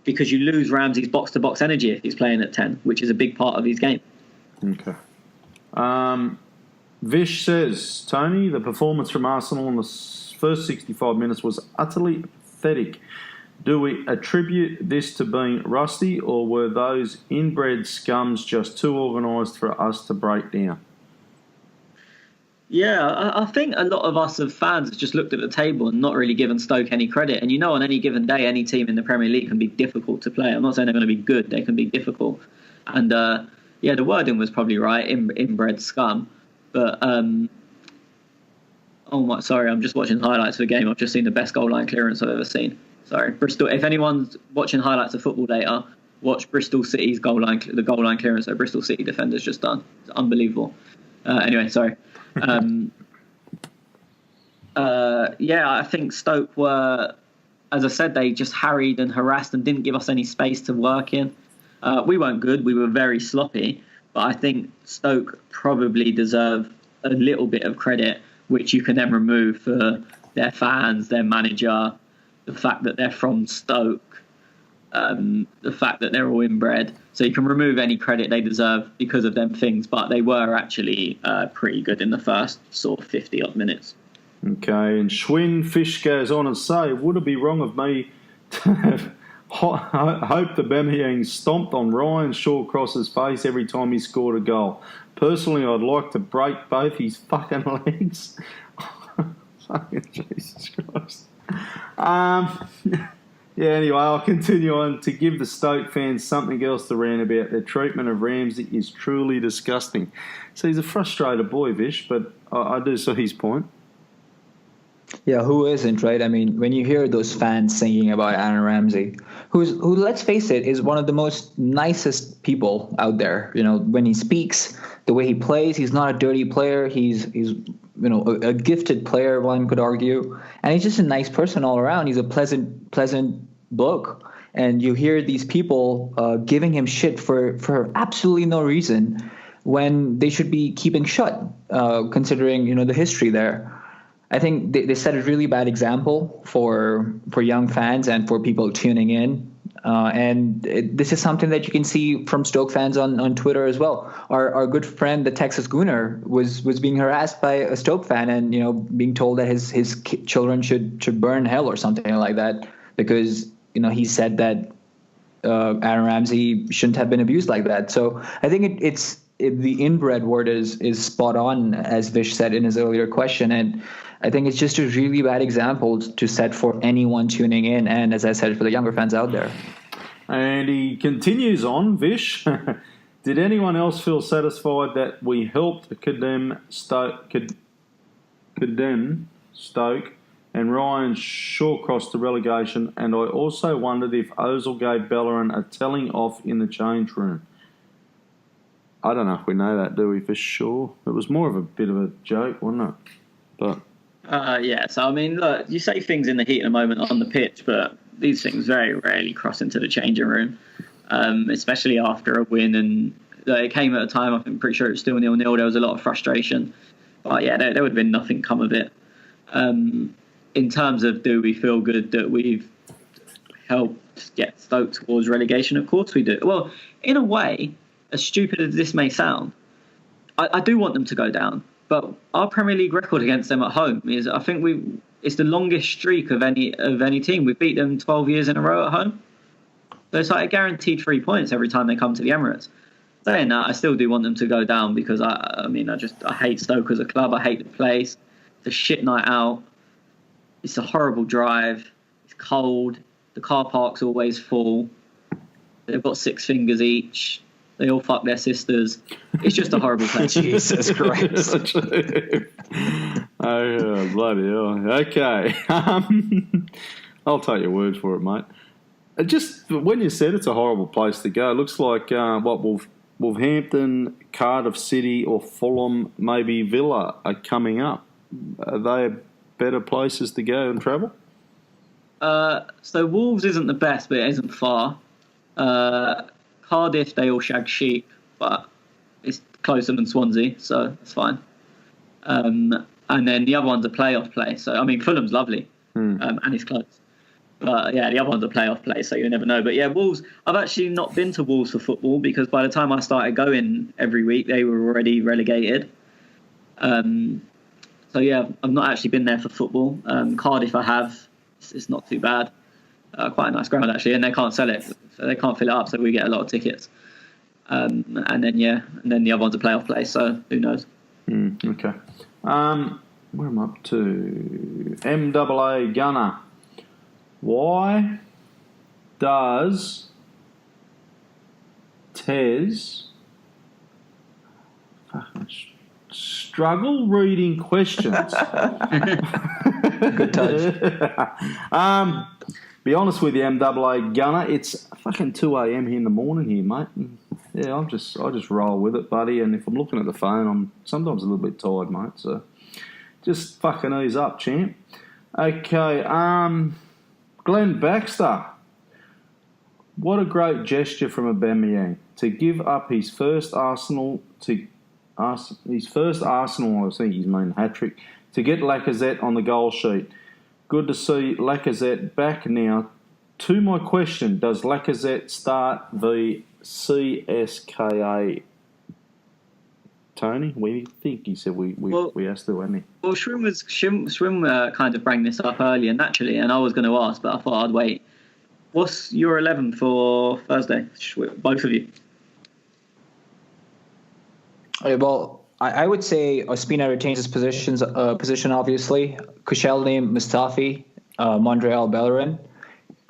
because you lose Ramsey's box-to-box energy if he's playing at 10, which is a big part of his game. Okay. Vish says, Tony, the performance from Arsenal in the first 65 minutes was utterly pathetic. Do we attribute this to being rusty, or were those inbred scums just too organised for us to break down? Yeah, I think a lot of us as fans have just looked at the table and not really given Stoke any credit. And on any given day, any team in the Premier League can be difficult to play. I'm not saying they're going to be good; they can be difficult. And the wording was probably right, inbred scum. But oh my, sorry, I'm just watching highlights of the game. I've just seen the best goal line clearance I've ever seen. Sorry, Bristol. If anyone's watching highlights of football later, watch Bristol City's the goal line clearance that Bristol City defenders just done. It's unbelievable. Anyway, sorry. I think Stoke were, as I said, they just harried and harassed and didn't give us any space to work in. We weren't good. We were very sloppy. But I think Stoke probably deserve a little bit of credit, which you can then remove for their fans, their manager, the fact that they're from Stoke, the fact that they're all inbred. So you can remove any credit they deserve because of them things, but they were actually pretty good in the first sort of 50-odd minutes. Okay, and Schwinn Fish goes on and say, would it be wrong of me to have hoped the Bamiyang stomped on Ryan Shawcross's face every time he scored a goal? Personally, I'd like to break both his fucking legs. Fucking Jesus Christ. Anyway, I'll continue on to give the Stoke fans something else to rant about. Their treatment of Ramsey is truly disgusting. So he's a frustrated boy, Vish, but I do see his point. Yeah, who isn't, right? I mean, when you hear those fans singing about Aaron Ramsey, who, let's face it, is one of the most nicest people out there. When he speaks, the way he plays, he's not a dirty player. He's a gifted player, one could argue, and he's just a nice person all around. He's a pleasant bloke, and you hear these people giving him shit for absolutely no reason when they should be keeping shut, considering the history there. I think they set a really bad example for young fans and for people tuning in. This is something that you can see from Stoke fans on Twitter as well. Our good friend, the Texas Gooner, was being harassed by a Stoke fan and, being told that his children should burn hell or something like that because, he said that Aaron Ramsey shouldn't have been abused like that. So I think the inbred word is spot on, as Vish said in his earlier question. And I think it's just a really bad example to set for anyone tuning in. And as I said, for the younger fans out there. And he continues on, Vish. Did anyone else feel satisfied that we helped condemn Stoke and Ryan Shawcross to relegation? And I also wondered if Ozil gave Bellerin a telling off in the change room. I don't know if we know that, do we, for sure? It was more of a bit of a joke, wasn't it? But so I mean, look, you say things in the heat of the moment on the pitch, but these things very rarely cross into the changing room, especially after a win. And it came at a time, I'm pretty sure it was still 0-0. There was a lot of frustration. But yeah, there would have been nothing come of it. In terms of do we feel good that we've helped get Stoke towards relegation? Of course we do. Well, in a way, as stupid as this may sound, I do want them to go down. but our Premier League record against them at home is, I think it's the longest streak of any team. We beat them 12 years in a row at home. So it's like a guaranteed 3 points every time they come to the Emirates. Saying that, I still do want them to go down because I hate Stoke as a club. I hate the place. It's a shit night out. It's a horrible drive. It's cold. The car park's always full. They've got 6 fingers each. They all fuck their sisters. It's just a horrible place. Jesus Christ. Oh, bloody hell. Okay. I'll take your word for it, mate. Just when you said it's a horrible place to go, it looks like Wolverhampton, Cardiff City or Fulham, maybe Villa are coming up. Are they better places to go and travel? So Wolves isn't the best, but it isn't far. Cardiff, they all shag sheep, but it's closer than Swansea, so it's fine. And then the other one's a playoff place. So, I mean, Fulham's lovely, and it's close. But, yeah, the other one's a playoff place, so you never know. But, yeah, Wolves, I've actually not been to Wolves for football because by the time I started going every week, they were already relegated. So, yeah, I've not actually been there for football. Cardiff I have. It's not too bad. Quite a nice ground, actually, and they can't sell it. So they can't fill it up, so we get a lot of tickets. And then the other one's a playoff place, so who knows? Okay. Where am I up to? MAA Gunner. Why does Tez struggle reading questions? Good touch. Be honest with you, MAA Gunner, it's fucking 2 a.m. here in the morning here, mate. And yeah, I just roll with it, buddy. And if I'm looking at the phone, I'm sometimes a little bit tired, mate. So just fucking ease up, champ. Okay, Glenn Baxter. What a great gesture from Aubameyang to give up his first Arsenal, I think he's mean hat-trick, to get Lacazette on the goal sheet. Good to see Lacazette back now. To my question, does Lacazette start the CSKA? Tony, what do you think? He said we asked the wasn't he? Well, Shrim kind of bring this up earlier naturally, and I was going to ask, but I thought I'd wait. What's your 11 for Thursday? Both of you. Well, I would say Ospina retains his position, obviously. Koscielny, Mustafi, Monreal, Bellerin,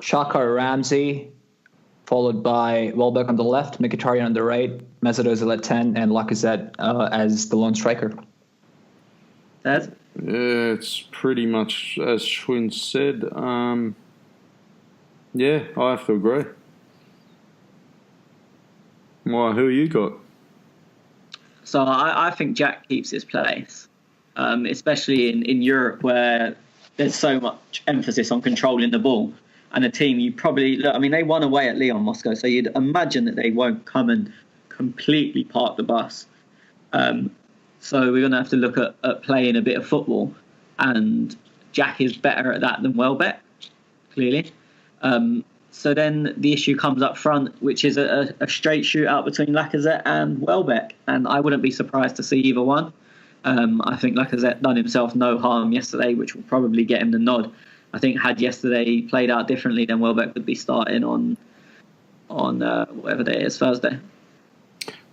Xhaka, Ramsey, followed by Welbeck on the left, Mkhitaryan on the right, Mesut Ozil at 10, and Lacazette as the lone striker. Ed? Yeah, it's pretty much as Schwinn said. Yeah, I have to agree. Why, who you got? So I think Jack keeps his place, especially in Europe where there's so much emphasis on controlling the ball. And a team you probably look. I mean, they won away at Lyon Moscow, so you'd imagine that they won't come and completely park the bus. So we're going to have to look at playing a bit of football, and Jack is better at that than Welbeck, clearly. So then the issue comes up front, which is a straight shootout between Lacazette and Welbeck, and I wouldn't be surprised to see either one. I think Lacazette done himself no harm yesterday, which will probably get him the nod. I think had yesterday played out differently, then Welbeck would be starting on whatever day it is, Thursday.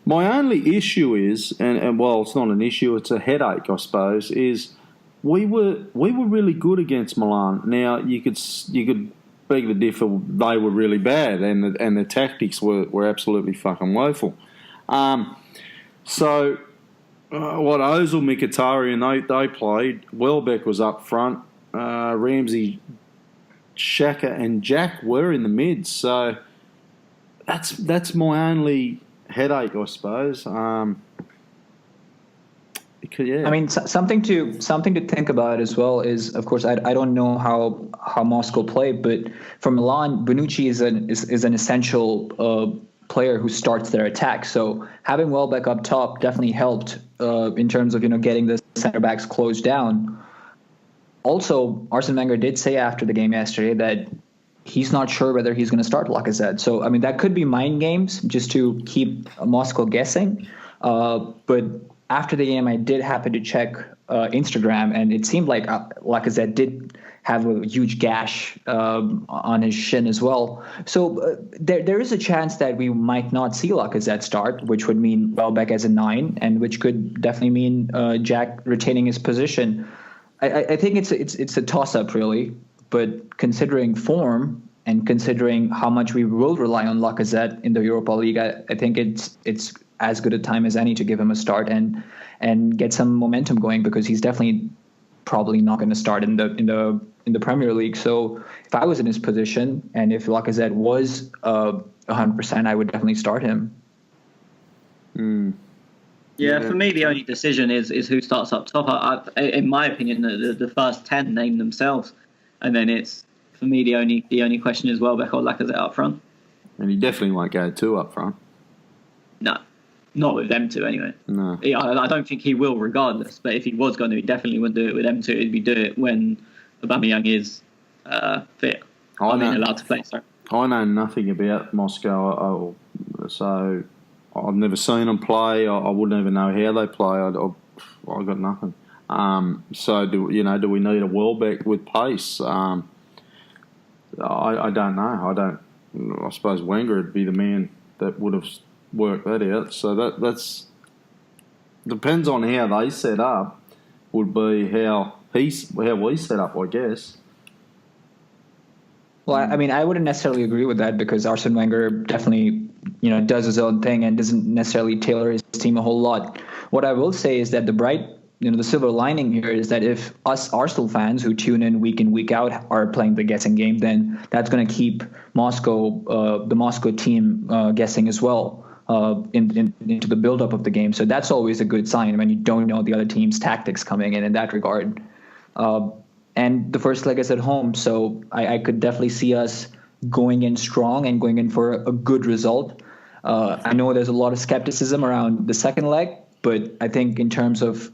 My only issue is, and well, it's not an issue; it's a headache, I suppose. Is we were really good against Milan. Now you could beg the differ; they were really bad, and the tactics were absolutely fucking woeful. So what Ozil, Mkhitaryan, they played. Welbeck was up front. Ramsey, Xhaka and Jack were in the mids, so that's my only headache, I suppose. Because, yeah. I mean, something to think about as well is, of course, I don't know how Moscow played, but for Milan, Bonucci is an essential player who starts their attack. So having Welbeck up top definitely helped in terms of getting the center backs closed down. Also, Arsene Wenger did say after the game yesterday that he's not sure whether he's going to start Lacazette. So, I mean, that could be mind games just to keep Moscow guessing. But after the game, I did happen to check Instagram, and it seemed like Lacazette did have a huge gash on his shin as well. So there is a chance that we might not see Lacazette start, which would mean Welbeck as a 9, and which could definitely mean Jack retaining his position. I think it's a toss-up, really. But considering form and considering how much we will rely on Lacazette in the Europa League, I think it's as good a time as any to give him a start and get some momentum going, because he's definitely probably not going to start in the Premier League. So if I was in his position and if Lacazette was 100%, I would definitely start him. Yeah, for me, the only decision is who starts up top. In my opinion, the first 10 name themselves, and then it's, for me, the only question is Welbeck or Lacazette up front. And he definitely won't go 2 up front. No, not with them two anyway. No, I don't think he will, regardless. But if he was going to, he definitely wouldn't do it with them two. He'd do it when Aubameyang is fit. Allowed to play. Sorry. I know nothing about Moscow, so I've never seen them play. I wouldn't even know how they play. I got nothing. So do we need a Welbeck with pace? I don't know. I suppose Wenger would be the man that would have worked that out. So that's depends on how they set up. Would be how we set up, I guess. Well, I mean, I wouldn't necessarily agree with that, because Arsene Wenger definitely, does his own thing and doesn't necessarily tailor his team a whole lot. What I will say is that the silver lining here is that if us Arsenal fans who tune in week out are playing the guessing game, then that's going to keep the Moscow team guessing as well into the build-up of the game. So that's always a good sign when you don't know the other team's tactics coming in that regard. And the first leg is at home, so I could definitely see us going in strong and going in for a good result. I know there's a lot of skepticism around the second leg, but I think in terms of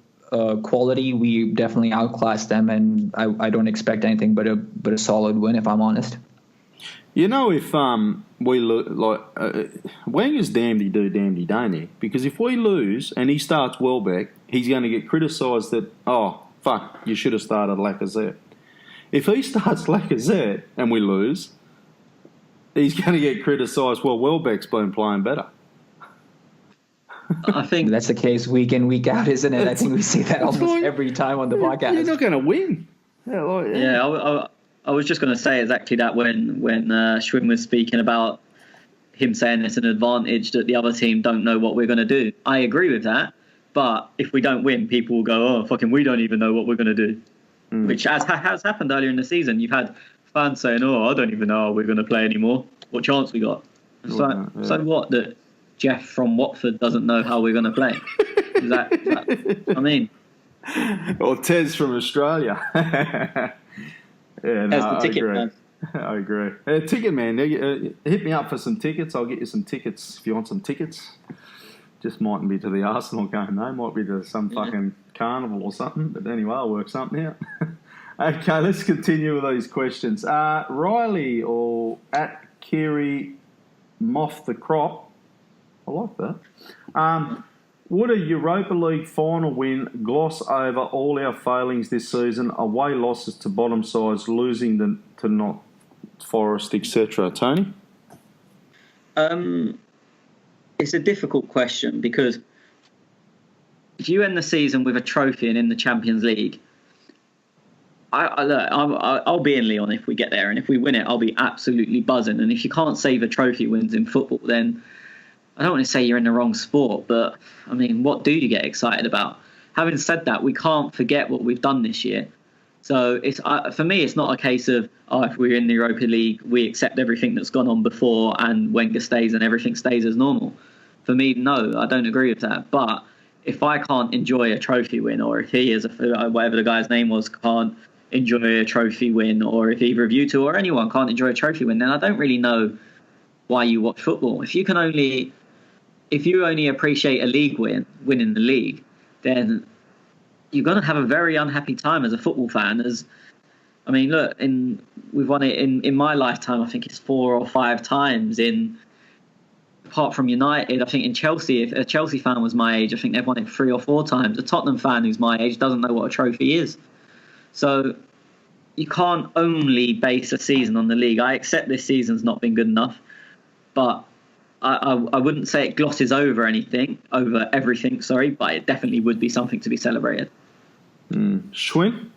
quality, we definitely outclassed them, and I don't expect anything but a solid win, if I'm honest. If we look Wenger's damned do, damned don't he? Because if we lose and he starts Welbeck, he's going to get criticised that, fuck, you should have started Lacazette. If he starts Lacazette and we lose, he's going to get criticised, well, Welbeck's been playing better. I think that's the case week in, week out, isn't it? I think we see that almost every time on the podcast. You're not going to win. I was just going to say exactly that when Schwinn was speaking about him saying it's an advantage that the other team don't know what we're going to do. I agree with that. But if we don't win, people will go, oh, fucking, we don't even know what we're going to do. Which has happened earlier in the season. You've had fans saying, oh, I don't even know how we're going to play anymore. What chance we got? So what, that Jeff from Watford doesn't know how we're going to play? Is that I mean? Or Tez from Australia. The ticket man. I agree. Ticket man, hit me up for some tickets. I'll get you some tickets if you want some tickets. Just mightn't be to the Arsenal game, though. Might be to some fucking carnival or something. But anyway, I'll work something out. Okay, let's continue with these questions. Riley or at Kiri Moth the Crop. I like that. Would a Europa League final win gloss over all our failings this season? Away losses to bottom sides, losing to not Forest, etc. Tony? It's a difficult question, because if you end the season with a trophy and in the Champions League, I'll be in Lyon if we get there, and if we win it, I'll be absolutely buzzing. And if you can't save a trophy wins in football, then I don't want to say you're in the wrong sport, but I mean, what do you get excited about? Having said that, we can't forget what we've done this year. So it's for me, it's not a case of, if we're in the Europa League, we accept everything that's gone on before and Wenger stays and everything stays as normal. For me, no, I don't agree with that. But if I can't enjoy a trophy win, or if he is, whatever the guy's name was, can't enjoy a trophy win, or if either of you two or anyone can't enjoy a trophy win, then I don't really know why you watch football. If you only appreciate a league winning the league, then you're going to have a very unhappy time as a football fan. Look, we've won it in my lifetime. I think it's 4 or 5 times in apart from United, I think in Chelsea, if a Chelsea fan was my age, I think they've won it 3 or 4 times. A Tottenham fan who's my age doesn't know what a trophy is. So you can't only base a season on the league. I accept this season's not been good enough, but I wouldn't say it glosses over everything, but it definitely would be something to be celebrated. Schwinn?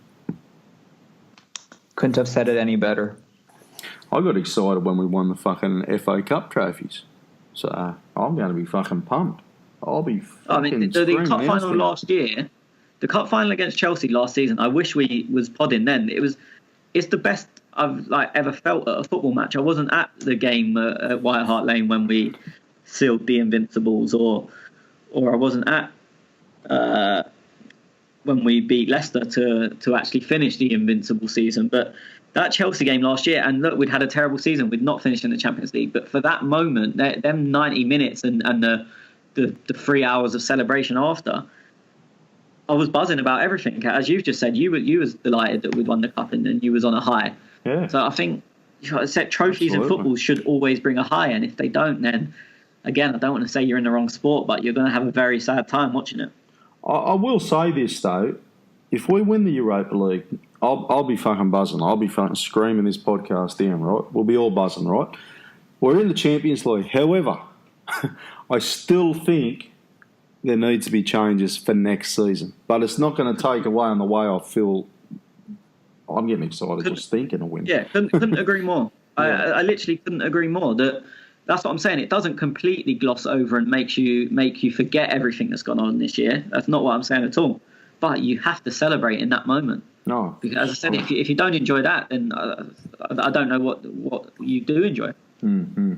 Couldn't have said it any better. I got excited when we won the fucking FA Cup trophies. So I'm going to be fucking pumped. I'll be fucking the cup final last year, the cup final against Chelsea last season, I wish we was podding then. It's the best I've ever felt at a football match. I wasn't at the game at White Hart Lane when we sealed the Invincibles, or I wasn't at when we beat Leicester to actually finish the Invincible season. But that Chelsea game last year, and look, we'd had a terrible season. We'd not finished in the Champions League. But for that moment, them 90 minutes and the 3 hours of celebration after, I was buzzing about everything. As you've just said, you was delighted that we'd won the cup and you was on a high. Yeah. So I think set trophies in football should always bring a high. And if they don't, then, again, I don't want to say you're in the wrong sport, but you're going to have a very sad time watching it. I will say this, though. If we win the Europa League, I'll be fucking buzzing. I'll be fucking screaming this podcast down, right? We'll be all buzzing, right? We're in the Champions League. However, I still think there needs to be changes for next season. But it's not going to take away on the way I feel. I'm getting excited just thinking of winning. Yeah, couldn't agree more. Yeah. I literally couldn't agree more. That's what I'm saying. It doesn't completely gloss over and make you forget everything that's gone on this year. That's not what I'm saying at all. But you have to celebrate in that moment. No, because as I said, if you don't enjoy that, then I don't know what you do enjoy. Mm-hmm.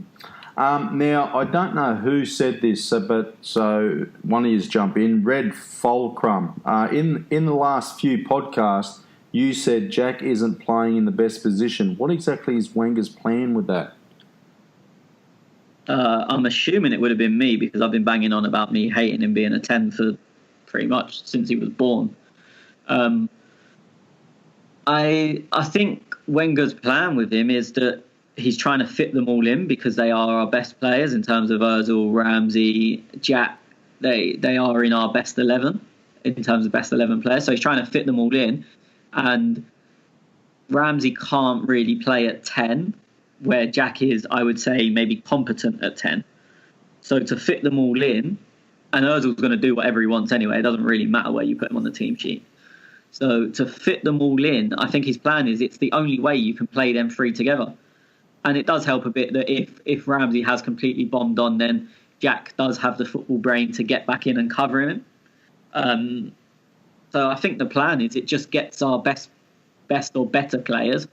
Now I don't know who said this, so one of you jump in. Red Fulcrum. In the last few podcasts, you said Jack isn't playing in the best position. What exactly is Wenger's plan with that? I'm assuming it would have been me, because I've been banging on about me hating him being a 10 for pretty much since he was born. I think Wenger's plan with him is that he's trying to fit them all in, because they are our best players in terms of Ozil, Ramsey, Jack. They are in our best 11 in terms of best 11 players. So he's trying to fit them all in. And Ramsey can't really play at 10, where Jack is, I would say, maybe competent at 10. So to fit them all in, and Ozil's going to do whatever he wants anyway. It doesn't really matter where you put him on the team sheet. So to fit them all in, I think his plan is it's the only way you can play them three together. And it does help a bit that if Ramsey has completely bombed on, then Jack does have the football brain to get back in and cover him. So I think the plan is it just gets our best or better players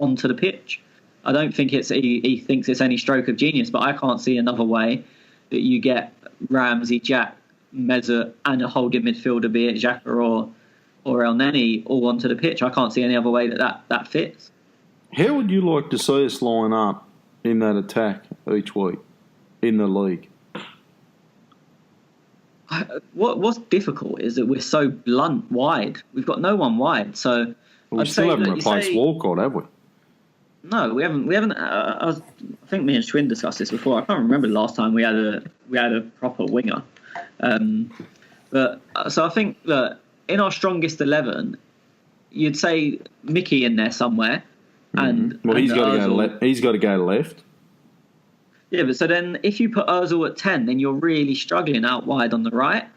onto the pitch. I don't think he thinks it's any stroke of genius, but I can't see another way that you get Ramsey, Jack, Mesut, and a holding midfielder, be it Xhaka or El Neni, all onto the pitch. I can't see any other way that fits. How would you like to see us line up in that attack each week in the league? What's difficult is that we're so blunt wide. We've got no one wide, so we still haven't replaced Walcott, have we? No, we haven't. I think me and Schwinn discussed this before. I can't remember the last time we had a proper winger. But so I think that in our strongest 11, you'd say Mickey in there somewhere. And he's got to go left. He's got to go left. Yeah, but so then if you put Ozil at 10, then you're really struggling out wide on the right.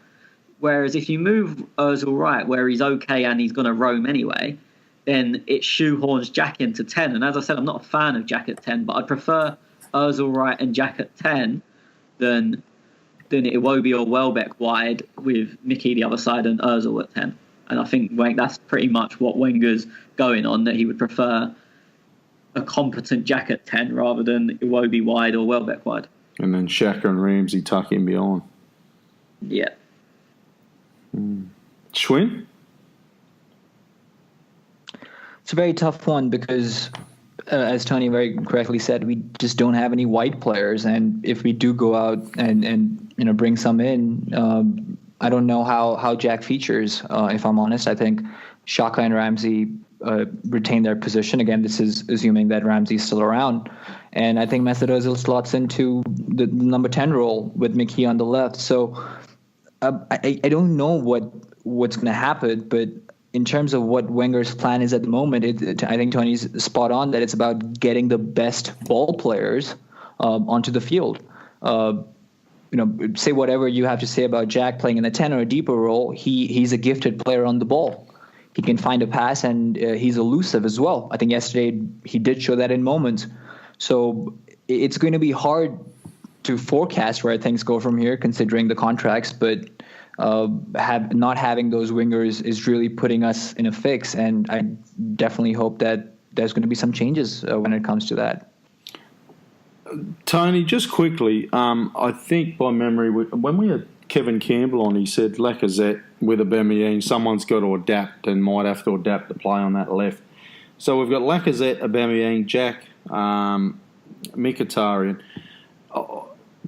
Whereas if you move Ozil right, where he's okay and he's going to roam anyway, then it shoehorns Jack into 10. And as I said, I'm not a fan of Jack at 10, but I'd prefer Ozil right and Jack at 10 than Iwobi or Welbeck wide with Mickey the other side and Ozil at 10. And I think that's pretty much what Wenger's going on, that he would prefer a competent Jack at 10 rather than Iwobi wide or Welbeck wide. And then Xhaka and Ramsey tuck in behind. Yeah. Schwinn? It's a very tough one because, as Tony very correctly said, we just don't have any white players. And if we do go out and bring some in, I don't know how Jack features, if I'm honest. I think Xhaka and Ramsey retain their position. Again, this is assuming that Ramsey's still around. And I think Mesut Ozil slots into the number 10 role with Mickey on the left. So I don't know what's going to happen, but in terms of what Wenger's plan is at the moment, I think Tony's spot on that it's about getting the best ball players onto the field. Say whatever you have to say about Jack playing in a 10 or a deeper role, he's a gifted player on the ball. He can find a pass, and he's elusive as well. I think yesterday he did show that in moments. So it's going to be hard to forecast where things go from here, considering the contracts. But not having those wingers is really putting us in a fix. And I definitely hope that there's going to be some changes when it comes to that. Tony, just quickly, I think by memory, when we had Kevin Campbell on, he said Lacazette with Aubameyang, someone's got to adapt and might have to adapt to play on that left. So we've got Lacazette, Aubameyang, Jack, Mkhitaryan.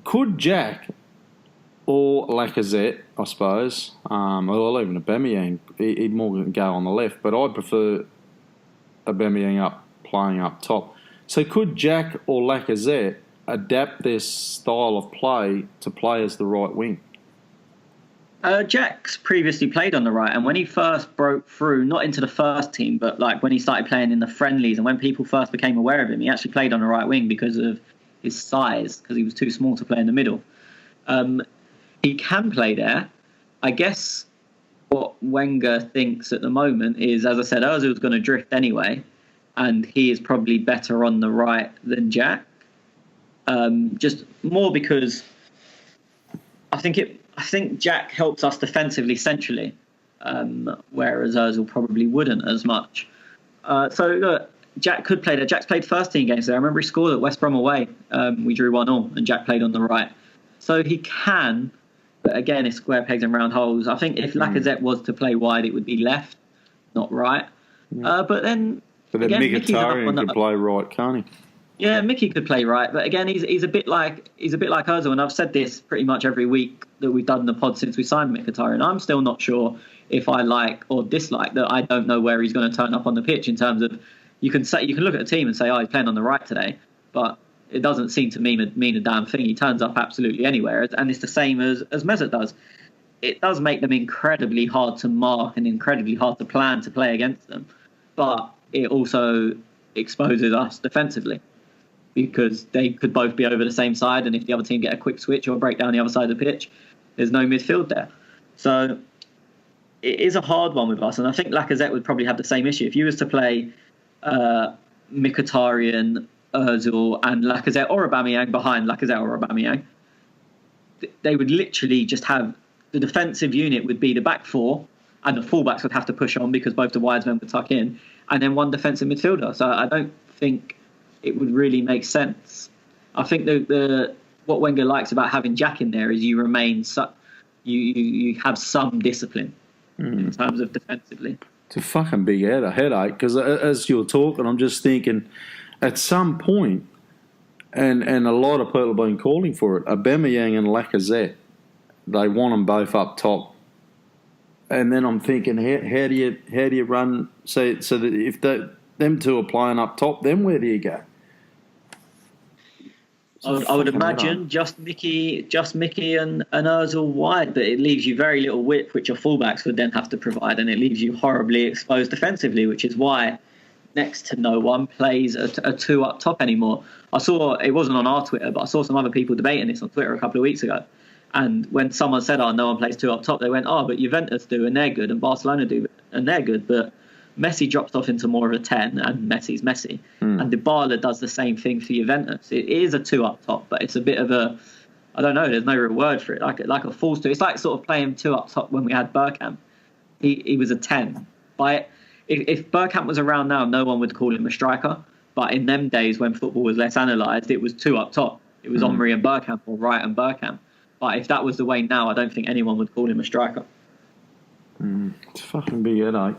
Could Jack or Lacazette, I suppose, or even Aubameyang, he'd more go on the left, but I'd prefer Aubameyang playing up top. So could Jack or Lacazette adapt their style of play to play as the right wing? Jack's previously played on the right, and when he first broke through, not into the first team, but like when he started playing in the friendlies and when people first became aware of him, he actually played on the right wing because of his size, because he was too small to play in the middle. He can play there. I guess what Wenger thinks at the moment is, as I said, Ozil's going to drift anyway, and he is probably better on the right than Jack. Just more because I think Jack helps us defensively centrally, whereas Ozil probably wouldn't as much. So look, Jack could play there. Jack's played first team games there. I remember he scored at West Brom away. We drew 1-1 and Jack played on the right. So he can, but again, it's square pegs and round holes. I think if Lacazette was to play wide, it would be left, not right. But then Mkhitaryan could play right, can't he? Yeah, Mickey could play right, but again, he's a bit like Ozil, and I've said this pretty much every week that we've done the pod since we signed Mkhitaryan. I'm still not sure if I like or dislike that. I don't know where he's going to turn up on the pitch in terms of you can look at a team and say, oh, he's playing on the right today, but it doesn't seem to mean a damn thing. He turns up absolutely anywhere, and it's the same as Mesut does. It does make them incredibly hard to mark and incredibly hard to plan to play against them, but it also exposes us defensively, because they could both be over the same side, and if the other team get a quick switch or break down the other side of the pitch, there's no midfield there. So it is a hard one with us, and I think Lacazette would probably have the same issue. If you was to play Mkhitaryan, Ozil and Lacazette or Aubameyang behind Lacazette or Aubameyang, they would literally just have the defensive unit would be the back four, and the fullbacks would have to push on because both the wide men would tuck in, and then one defensive midfielder. So I don't think it would really make sense. I think what Wenger likes about having Jack in there is you remain you have some discipline in terms of defensively. It's a fucking big headache, because as you're talking, I'm just thinking at some point, and a lot of people have been calling for it, Aubameyang and Lacazette, they want them both up top. And then I'm thinking, how do you run so that if them two are playing up top, then where do you go? I would imagine just Mickey and Ozil wide, but it leaves you very little width, which your fullbacks would then have to provide, and it leaves you horribly exposed defensively, which is why next to no one plays a two up top anymore. I saw, it wasn't on our Twitter, but I saw some other people debating this on Twitter a couple of weeks ago. And when someone said, oh, no one plays two up top, they went, oh, but Juventus do, and they're good, and Barcelona do, and they're good. But Messi drops off into more of a 10, and Messi's Messi. And Dybala does the same thing for Juventus. It is a two up top, but it's a bit of a, I don't know, there's no real word for it, like a false two. It's like sort of playing two up top when we had Bergkamp. He was a 10. If Bergkamp was around now, no one would call him a striker. But in them days when football was less analysed, it was two up top. It was Omri and Bergkamp, or Wright and Bergkamp. But if that was the way now, I don't think anyone would call him a striker. It's a fucking big headache.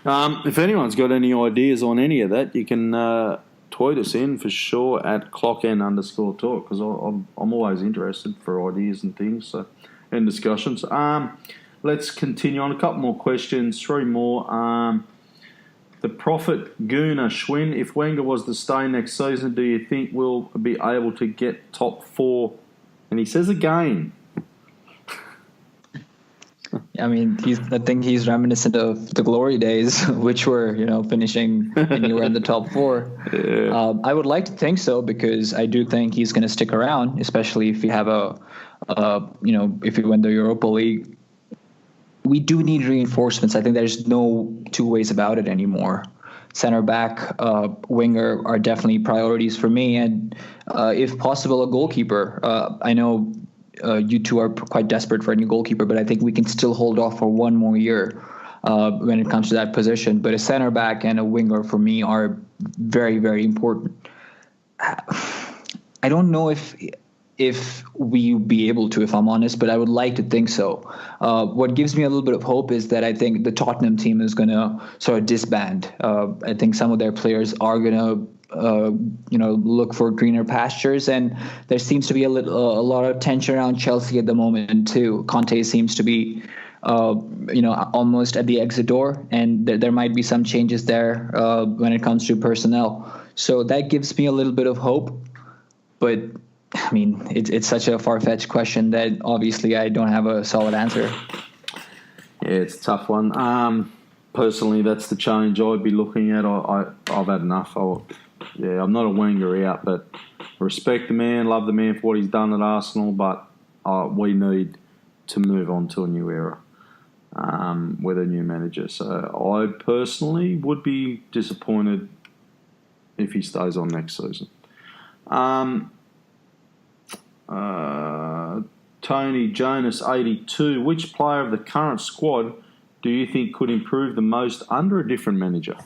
If anyone's got any ideas on any of that, you can tweet us in for sure at @clockn_talk, because I'm always interested for ideas and things and discussions. Let's continue on. A couple more questions, three more. The Prophet Gooner Schwinn, if Wenger was to stay next season, do you think we'll be able to get top 4? And he says again. I mean, I think he's reminiscent of the glory days, which were, finishing anywhere in the top 4. Yeah. I would like to think so, because I do think he's going to stick around, especially if you have if you win the Europa League. We do need reinforcements. I think there's no two ways about it anymore. Center back, winger are definitely priorities for me, and if possible, a goalkeeper. I know you two are quite desperate for a new goalkeeper, but I think we can still hold off for one more year when it comes to that position. But a center back and a winger for me are very, very important. I don't know if we'll be able to, if I'm honest, but I would like to think so. What gives me a little bit of hope is that I think the Tottenham team is going to sort of disband. I think some of their players are going to look for greener pastures, and there seems to be a lot of tension around Chelsea at the moment too. Conte seems to be almost at the exit door, and there might be some changes there when it comes to personnel. So that gives me a little bit of hope, but I mean, it's such a far-fetched question that obviously I don't have a solid answer. Yeah, it's a tough one. Personally, that's the challenge I'd be looking at. I've had enough. I'm not a Wenger out, but respect the man, love the man for what he's done at Arsenal, but we need to move on to a new era with a new manager. So I personally would be disappointed if he stays on next season. Tony Jonas 82. Which player of the current squad do you think could improve the most under a different manager?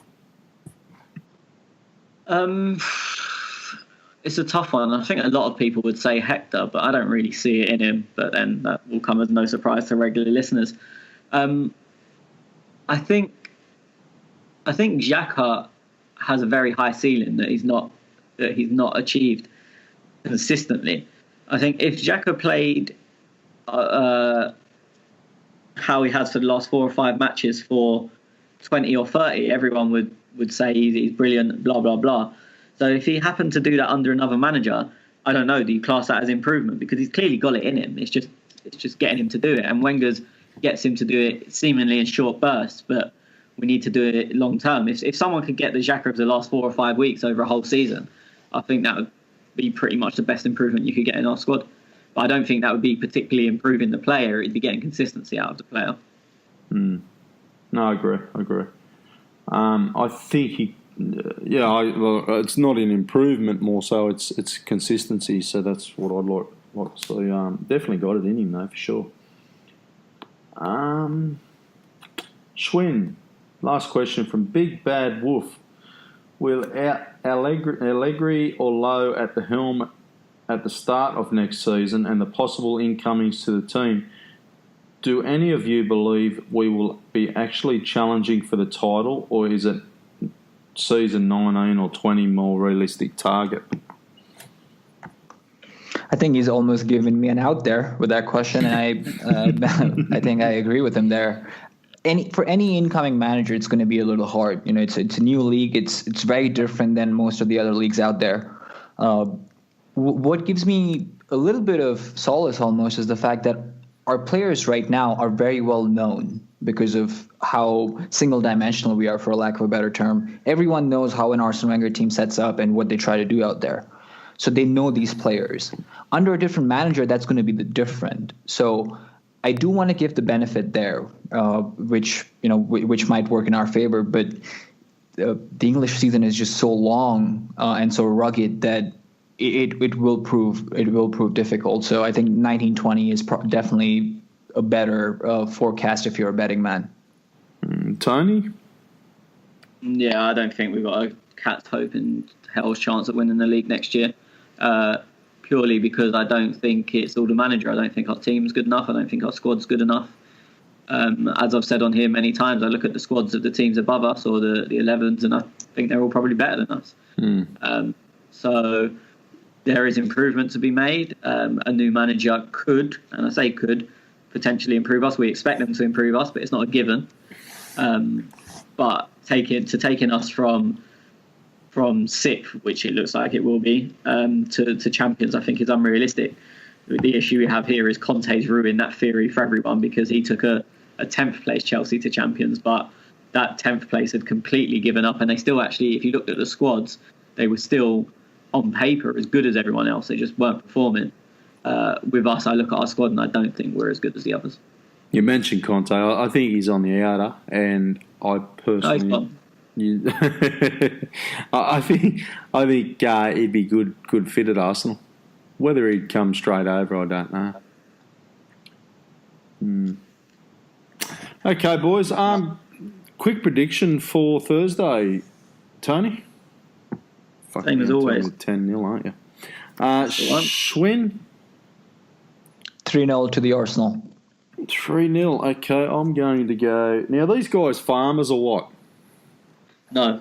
It's a tough one. I think a lot of people would say Hector, but I don't really see it in him. But then that will come as no surprise to regular listeners. I think Xhaka has a very high ceiling that he's not achieved consistently. I think if Xhaka played how he has for the last 4 or 5 matches for 20 or 30, everyone would say he's brilliant, blah, blah, blah. So if he happened to do that under another manager, I don't know, do you class that as improvement? Because he's clearly got it in him. It's just getting him to do it. And Wenger's gets him to do it seemingly in short bursts, but we need to do it long term. If someone could get the Xhaka of the last 4 or 5 weeks over a whole season, I think that would be pretty much the best improvement you could get in our squad. But I don't think that would be particularly improving the player. It'd be getting consistency out of the player. No, I agree. I think it's not an improvement, more so it's consistency. So that's what I'd like to see. Definitely got it in him though, for sure. Schwinn, last question from Big Bad Wolf. Will Allegri or Lowe at the helm at the start of next season and the possible incomings to the team, do any of you believe we will be actually challenging for the title, or is it season 19 or 20 more realistic target? I think he's almost given me an out there with that question, and I think I agree with him there. For any incoming manager, it's going to be a little hard. It's a new league. It's very different than most of the other leagues out there. What gives me a little bit of solace almost is the fact that our players right now are very well known because of how single-dimensional we are, for lack of a better term. Everyone knows how an Arsene Wenger team sets up and what they try to do out there. So they know these players. Under a different manager, that's going to be different. So I do want to give the benefit there, which might work in our favor. But the English season is just so long and so rugged that it will prove difficult. So I think 1920 is definitely a better forecast if you're a betting man. Tony? Yeah, I don't think we've got a cat's hope in hell's chance of winning the league next year. Purely because I don't think it's all the manager. I don't think our team's good enough. I don't think our squad's good enough. As I've said on here many times, I look at the squads of the teams above us or the 11s, and I think they're all probably better than us. So there is improvement to be made. A new manager could, and I say could, potentially improve us. We expect them to improve us, but it's not a given. But taking us from sixth, which it looks like it will be, to champions, I think is unrealistic. The issue we have here is Conte's ruined that theory for everyone because he took a 10th place Chelsea to champions, but that 10th place had completely given up, and they still actually, if you looked at the squads, they were still on paper as good as everyone else. They just weren't performing. With us, I look at our squad and I don't think we're as good as the others. You mentioned Conte. I think he's on the outer, and I personally, I think he'd be good fit at Arsenal. Whether he'd come straight over, I don't know. Okay, boys. Quick prediction for Thursday, Tony. Same as always. 10-0, aren't you? Schwinn. 3-0 to the Arsenal. 3-0. Okay, I'm going to go. Now, these guys farmers or what? No.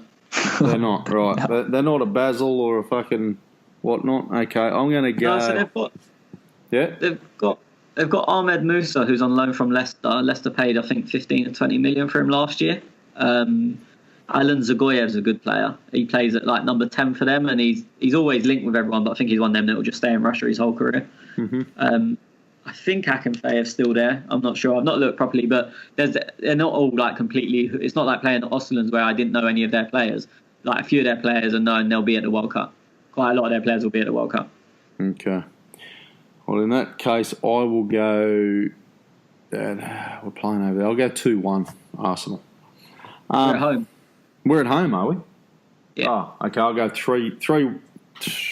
They're not, right. No. They're not a Basil or a fucking whatnot. Okay, I'm going to go. No, so they've got Ahmed Musa, who's on loan from Leicester. Leicester paid, I think, 15 or 20 million for him last year. Alan Zagoyev's a good player. He plays at like number 10 for them, and he's always linked with everyone, but I think he's one of them that will just stay in Russia his whole career. Mm-hmm. I think Akinfeyev's still there. I'm not sure. I've not looked properly, but they're not all like completely. It's not like playing at Ostlands where I didn't know any of their players. Like a few of their players are known; they'll be at the World Cup. Quite a lot of their players will be at the World Cup. Okay. Well, in that case, I will go. We're playing over there. I'll go 2-1 Arsenal. We're at home. We're at home, are we? Yeah. Oh, okay. I'll go 3.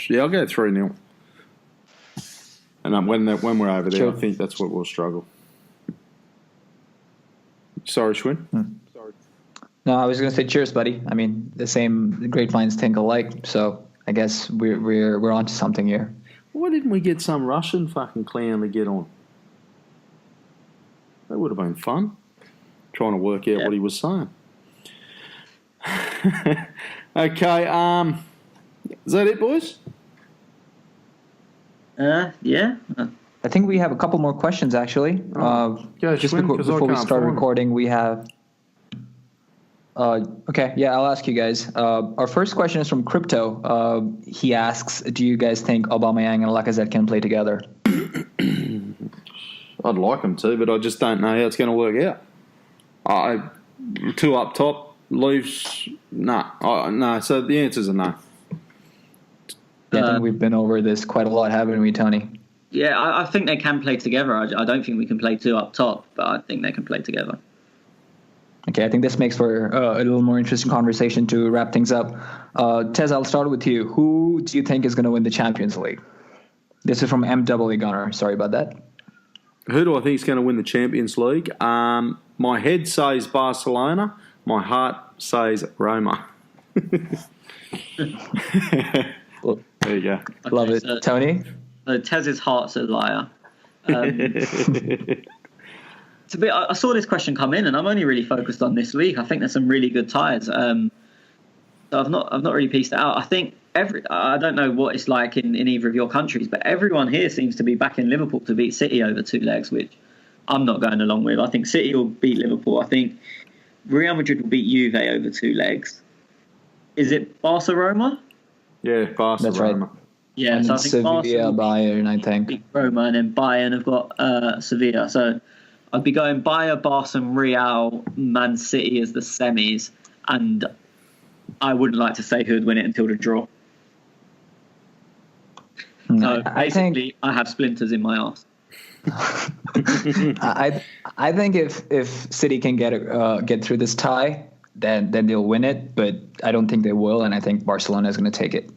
Yeah, I'll go 3-0. And when we're over there, I think that's what we'll struggle. Sorry, Schwinn. Sorry. No, I was going to say cheers, buddy. I mean, the same great minds think alike, so I guess we're onto something here. Why didn't we get some Russian fucking clown to get on? That would have been fun. Trying to work out what he was saying. Okay, is that it, boys? Yeah. I think we have a couple more questions, actually. Just before we start recording, we have... okay, yeah, I'll ask you guys. Our first question is from Crypto. He asks, do you guys think Aubameyang and Lacazette can play together? I'd like them to, but I just don't know how it's going to work out. Two up top, leaves... No. So the answer's a no. Yeah, I think we've been over this quite a lot, haven't we, Tony? Yeah, I think they can play together. I don't think we can play two up top, but I think they can play together. Okay, I think this makes for a little more interesting conversation to wrap things up. Tez, I'll start with you. Who do you think is going to win the Champions League? This is from MW Gunner. Sorry about that. Who do I think is going to win the Champions League? My head says Barcelona. My heart says Roma. Well, there you go. Okay, love it. So, Tony? Tez's heart's a liar. I saw this question come in, and I'm only really focused on this week. I think there's some really good ties. So I've not really pieced it out. I think I don't know what it's like in either of your countries, but everyone here seems to be backing Liverpool to beat City over 2 legs, which I'm not going along with. I think City will beat Liverpool. I think Real Madrid will beat Juve over 2 legs. Is it Barcelona? Yeah, Barcelona. That's right. Yeah, and so I think Sevilla, Bayern, I think. Roma, and then Bayern have got Sevilla. So I'd be going Bayern, Barca, Real, Man City as the semis, and I wouldn't like to say who'd win it until the draw. So basically, I have splinters in my arse. I think if City can get through this tie, then they'll win it, but I don't think they will, and I think Barcelona is going to take it.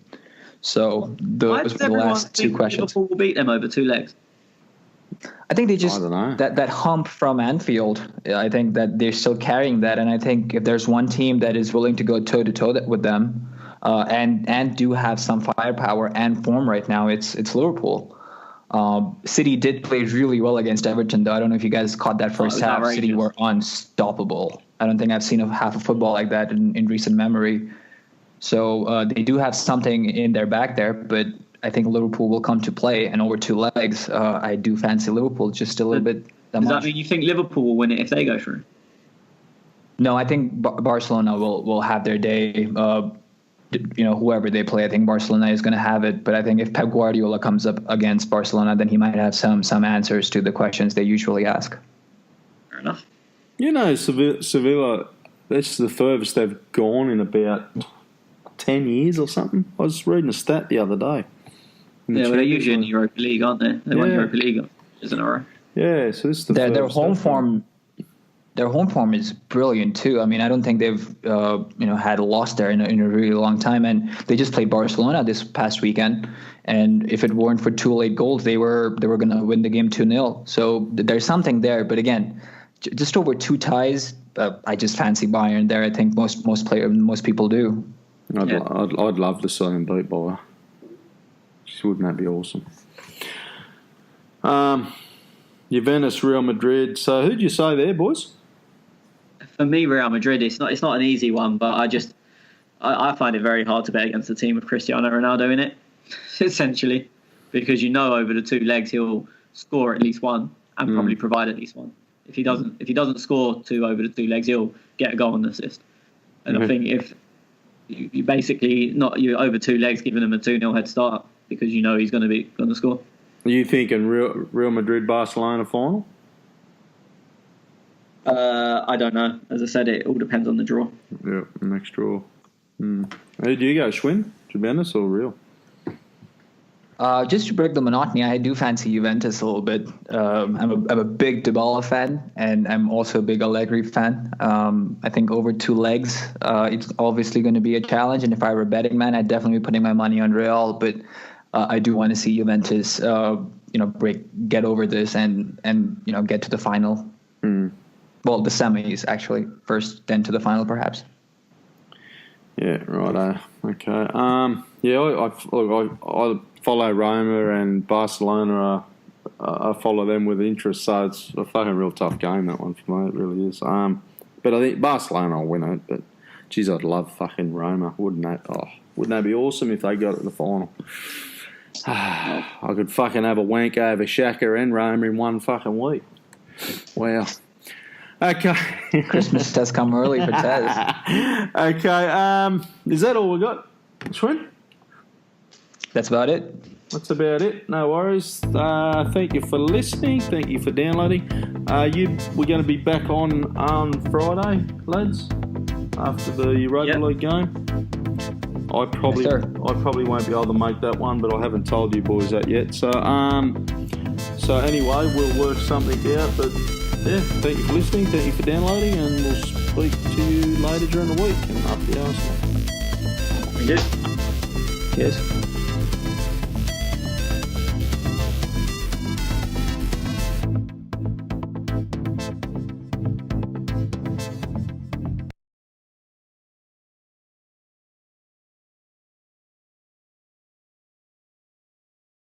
So those were the last 2 questions. Liverpool will beat them over 2 legs. I think they just that hump from Anfield. I think that they're still carrying that, and I think if there's one team that is willing to go toe to toe with them, and do have some firepower and form right now, it's Liverpool. City did play really well against Everton, though. I don't know if you guys caught that first half. Outrageous. City were unstoppable. I don't think I've seen half of football like that in recent memory. So they do have something in their back there, but I think Liverpool will come to play, and over 2 legs, I do fancy Liverpool just a little bit. Does that mean you think Liverpool will win it if they go through? No, I think Barcelona will have their day. Whoever they play, I think Barcelona is going to have it. But I think if Pep Guardiola comes up against Barcelona, then he might have some answers to the questions they usually ask. Fair enough. Sevilla, that's the furthest they've gone in about 10 years or something. I was reading a stat the other day. Yeah, well, they're usually in the Europa League, aren't they? They won Europa League in a row. Yeah, so this is their home form. Their home form is brilliant too. I mean, I don't think they've had a loss there in a really long time, and they just played Barcelona this past weekend. And if it weren't for 2 late goals, they were going to win the game 2-0. So there's something there. But again, just over 2 ties, I just fancy Bayern there. I think most people do. I'd love to see them beat Bayern. Wouldn't that be awesome? Juventus, Real Madrid. So who'd you say there, boys? For me, Real Madrid, it's not an easy one, but I find it very hard to bet against a team with Cristiano Ronaldo in it, essentially, because over the 2 legs he'll score at least one and probably provide at least one. If he doesn't score 2 over the 2 legs, he'll get a goal and assist. And I think if you basically you're over 2 legs, giving him a 2-0 head start because he's going to score. Are you thinking Real Madrid Barcelona final? I don't know. As I said, it all depends on the draw. Yeah, next draw. Who do you go, Schwinn? Juventus or Real? Just to break the monotony, I do fancy Juventus a little bit. I'm a big Dybala fan, and I'm also a big Allegri fan. I think over 2 legs, it's obviously going to be a challenge. And if I were a betting man, I'd definitely be putting my money on Real. But I do want to see Juventus, get over this and get to the final. Well, the semis actually first, then to the final, perhaps. Yeah, right. Okay. I follow Roma and Barcelona. I follow them with interest, so it's a fucking real tough game, that one for me. It really is. But I think Barcelona will win it. But geez, I'd love fucking Roma. Wouldn't that be awesome if they got to the final? I could fucking have a wank over Shaka and Roma in one fucking week. Wow. Okay. Christmas does come early for Tez. Okay. Is that all we got, Schwinn? That's about it. That's about it. No worries. Thank you for listening. Thank you for downloading. We're going to be back on Friday, lads, after the Europa League game. I probably won't be able to make that one, but I haven't told you boys that yet. So anyway, we'll work something out. But yeah, thank you for listening. Thank you for downloading, and we'll speak to you later during the week and up the Arsenal. Thank you. Cheers.